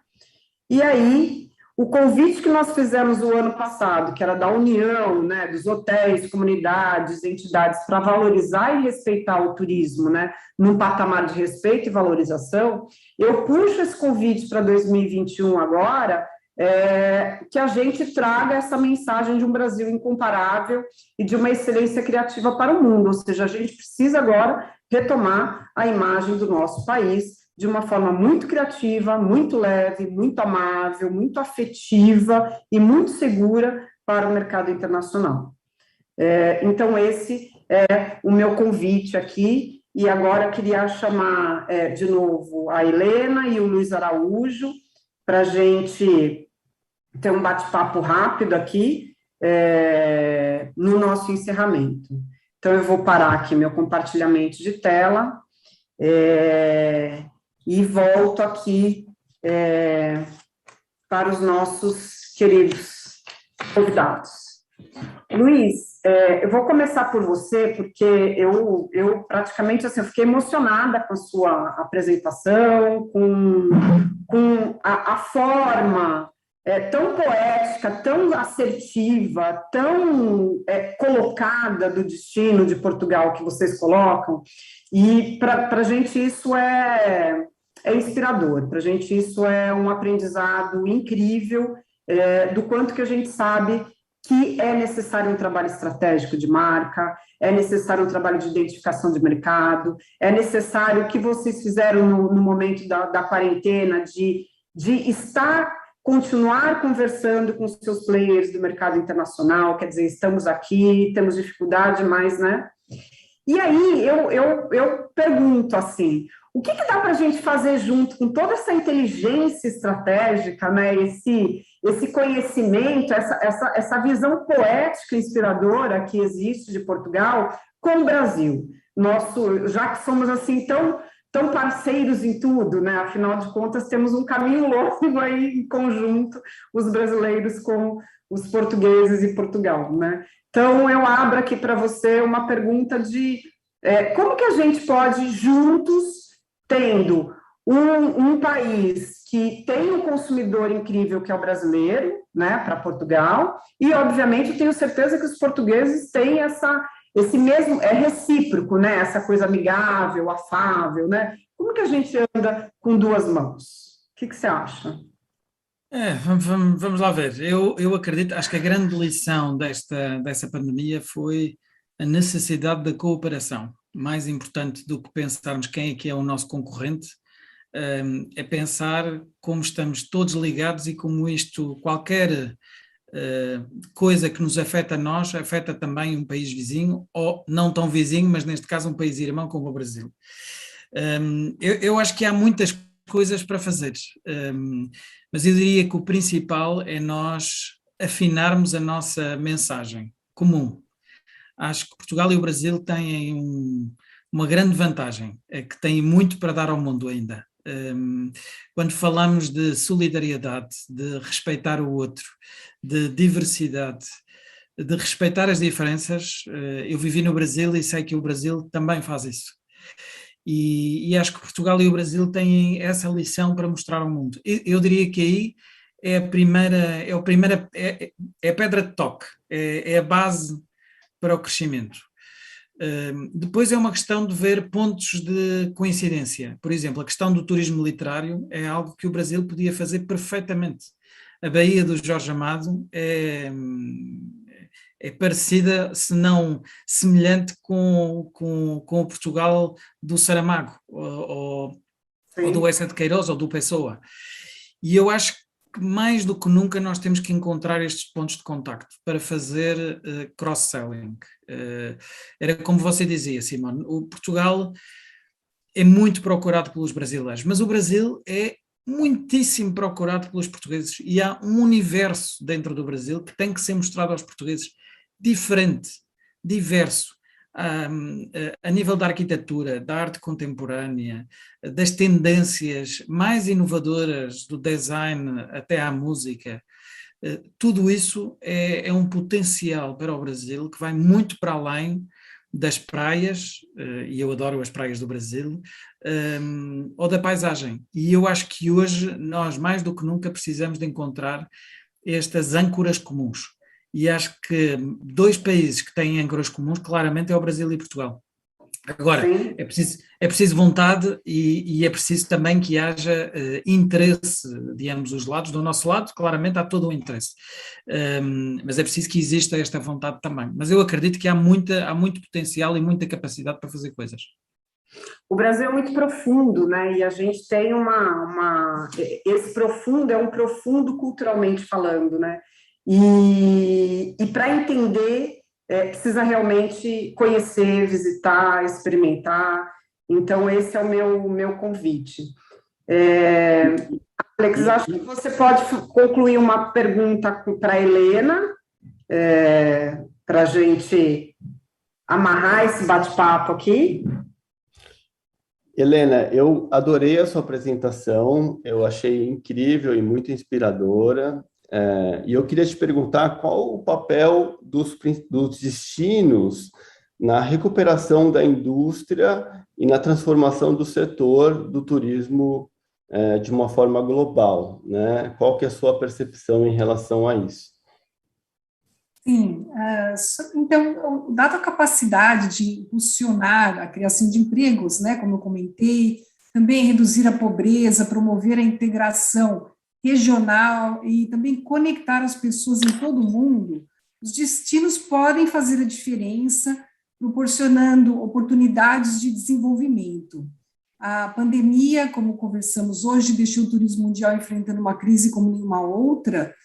E aí, o convite que nós fizemos o ano passado, que era da união, né, dos hotéis, comunidades, entidades, para valorizar e respeitar o turismo, né, num patamar de respeito e valorização, eu puxo esse convite para 2021 agora, que a gente traga essa mensagem de um Brasil incomparável e de uma excelência criativa para o mundo, ou seja, a gente precisa agora retomar a imagem do nosso país de uma forma muito criativa, muito leve, muito amável, muito afetiva e muito segura para o mercado internacional. Então, esse é o meu convite aqui, e agora queria chamar de novo a Helena e o Luiz Araújo para a gente ter um bate-papo rápido aqui no nosso encerramento. Então, eu vou parar aqui meu compartilhamento de tela e volto aqui para os nossos queridos convidados. Luiz, eu vou começar por você, porque eu praticamente, assim, eu fiquei emocionada com a sua apresentação, com a forma tão poética, tão assertiva, tão colocada do destino de Portugal que vocês colocam, e para a gente isso é inspirador, para a gente isso é um aprendizado incrível do quanto que a gente sabe que é necessário um trabalho estratégico de marca, é necessário um trabalho de identificação de mercado, é necessário o que vocês fizeram no momento da quarentena, de continuar conversando com os seus players do mercado internacional, quer dizer, estamos aqui, temos dificuldade, mas, né? E aí, eu pergunto, assim, o que dá para a gente fazer junto com toda essa inteligência estratégica, né, esse conhecimento, essa visão poética inspiradora que existe de Portugal com o Brasil? Já que somos, assim, tão parceiros em tudo, né? Afinal de contas, temos um caminho longo aí em conjunto, os brasileiros com os portugueses e Portugal, né? Então, eu abro aqui para você uma pergunta de como que a gente pode, juntos, tendo um país que tem um consumidor incrível, que é o brasileiro, né, para Portugal, e, obviamente, eu tenho certeza que os portugueses têm esse mesmo, recíproco, né, essa coisa amigável, afável, né? Como que a gente anda com duas mãos? O que você acha? Vamos lá ver. Eu acredito, acho que a grande lição dessa pandemia foi a necessidade da cooperação. Mais importante do que pensarmos quem é que é o nosso concorrente, é pensar como estamos todos ligados e como qualquer coisa que nos afeta a nós, afeta também um país vizinho, ou não tão vizinho, mas neste caso um país irmão como o Brasil. Eu acho que há muitas coisas para fazer, mas eu diria que o principal é nós afinarmos a nossa mensagem comum. Acho que Portugal e o Brasil têm uma grande vantagem, é que têm muito para dar ao mundo ainda. Quando falamos de solidariedade, de respeitar o outro, de diversidade, de respeitar as diferenças, eu vivi no Brasil e sei que o Brasil também faz isso. E acho que Portugal e o Brasil têm essa lição para mostrar ao mundo. Eu diria que aí é a pedra de toque, é a base para o crescimento. Depois é uma questão de ver pontos de coincidência. Por exemplo, a questão do turismo literário é algo que o Brasil podia fazer perfeitamente. A Baía do Jorge Amado é parecida, se não semelhante com o Portugal do Saramago, ou do Eça de Queiroz, ou do Pessoa. E eu acho que mais do que nunca nós temos que encontrar estes pontos de contacto para fazer cross-selling. Era como você dizia, Simone, o Portugal é muito procurado pelos brasileiros, mas o Brasil é muitíssimo procurado pelos portugueses, e há um universo dentro do Brasil que tem que ser mostrado aos portugueses diferente, diverso, a nível da arquitetura, da arte contemporânea, das tendências mais inovadoras do design até à música. Tudo isso é um potencial para o Brasil que vai muito para além das praias, e eu adoro as praias do Brasil, ou da paisagem. E eu acho que hoje nós, mais do que nunca, precisamos de encontrar estas âncoras comuns. E acho que dois países que têm âncoras comuns, claramente, é o Brasil e Portugal. Agora, é preciso vontade e é preciso também que haja interesse de ambos os lados. Do nosso lado, claramente, há todo o interesse, mas é preciso que exista esta vontade também. Mas eu acredito que há muito potencial e muita capacidade para fazer coisas. O Brasil é muito profundo, né? E a gente tem esse profundo é um profundo culturalmente falando, né? E para entender, precisa realmente conhecer, visitar, experimentar. Então, esse é o meu convite. Alex, acho que você pode concluir uma pergunta para a Helena, para a gente amarrar esse bate-papo aqui. Helena, eu adorei a sua apresentação, eu achei incrível e muito inspiradora, e eu queria te perguntar qual o papel dos destinos na recuperação da indústria e na transformação do setor do turismo de uma forma global, né? Qual que é a sua percepção em relação a isso? Sim, então, dada a capacidade de impulsionar a criação de empregos, né, como eu comentei, também reduzir a pobreza, promover a integração regional e também conectar as pessoas em todo o mundo, os destinos podem fazer a diferença, proporcionando oportunidades de desenvolvimento. A pandemia, como conversamos hoje, deixou o turismo mundial enfrentando uma crise como nenhuma outra,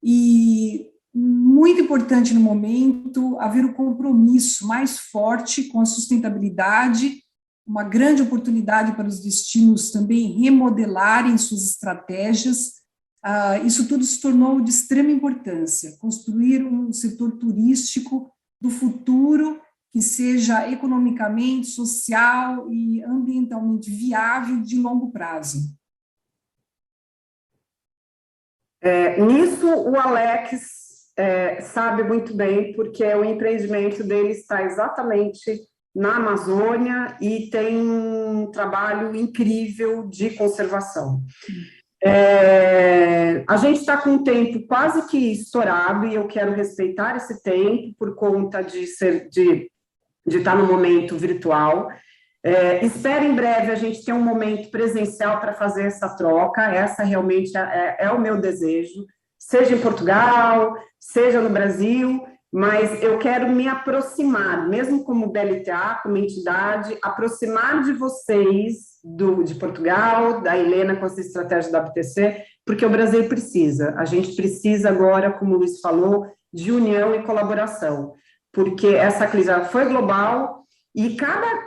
e muito importante no momento haver um compromisso mais forte com a sustentabilidade, uma grande oportunidade para os destinos também remodelarem suas estratégias. Isso tudo se tornou de extrema importância, construir um setor turístico do futuro que seja economicamente, social e ambientalmente viável de longo prazo. Nisso, o Alex sabe muito bem, porque o empreendimento dele está exatamente na Amazônia e tem um trabalho incrível de conservação. A gente está com um tempo quase que estourado e eu quero respeitar esse tempo por conta de estar no momento virtual. Espero em breve a gente ter um momento presencial para fazer essa troca, essa realmente é o meu desejo, seja em Portugal, seja no Brasil, mas eu quero me aproximar, mesmo como BLTA, como entidade, aproximar de vocês, de Portugal, da Helena com essa estratégia da WTC, porque o Brasil precisa. A gente precisa agora, como o Luiz falou, de união e colaboração, porque essa crise foi global e cada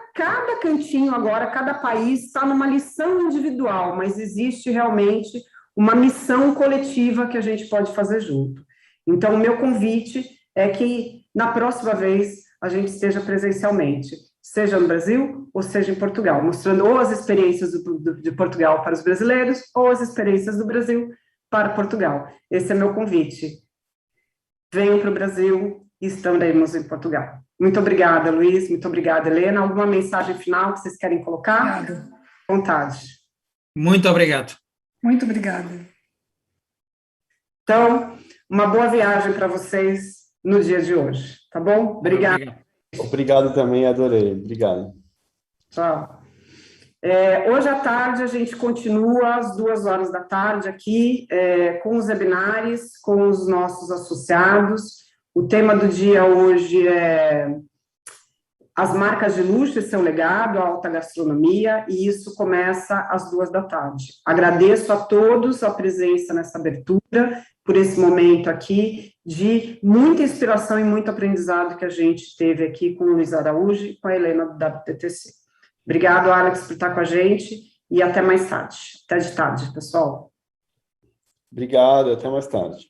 cantinho agora, cada país está numa lição individual, mas existe realmente uma missão coletiva que a gente pode fazer junto. Então, o meu convite é que, na próxima vez, a gente esteja presencialmente, seja no Brasil ou seja em Portugal, mostrando ou as experiências de Portugal para os brasileiros ou as experiências do Brasil para Portugal. Esse é meu convite. Venham para o Brasil e estaremos em Portugal. Muito obrigada, Luiz. Muito obrigada, Helena. Alguma mensagem final que vocês querem colocar? Obrigada. À vontade. Muito obrigado. Muito obrigada. Então, uma boa viagem para vocês no dia de hoje, tá bom? Obrigada. Obrigado também, adorei. Obrigado. Tchau. Hoje à tarde a gente continua às 2h da tarde aqui com os webinários, com os nossos associados. O tema do dia hoje é as marcas de luxo e seu legado, a alta gastronomia, e isso começa às 2h da tarde. Agradeço a todos a presença nessa abertura, por esse momento aqui de muita inspiração e muito aprendizado que a gente teve aqui com o Luiz Araújo e com a Helena do WTTC. Obrigado, Alex, por estar com a gente e até mais tarde. Até de tarde, pessoal. Obrigado, até mais tarde.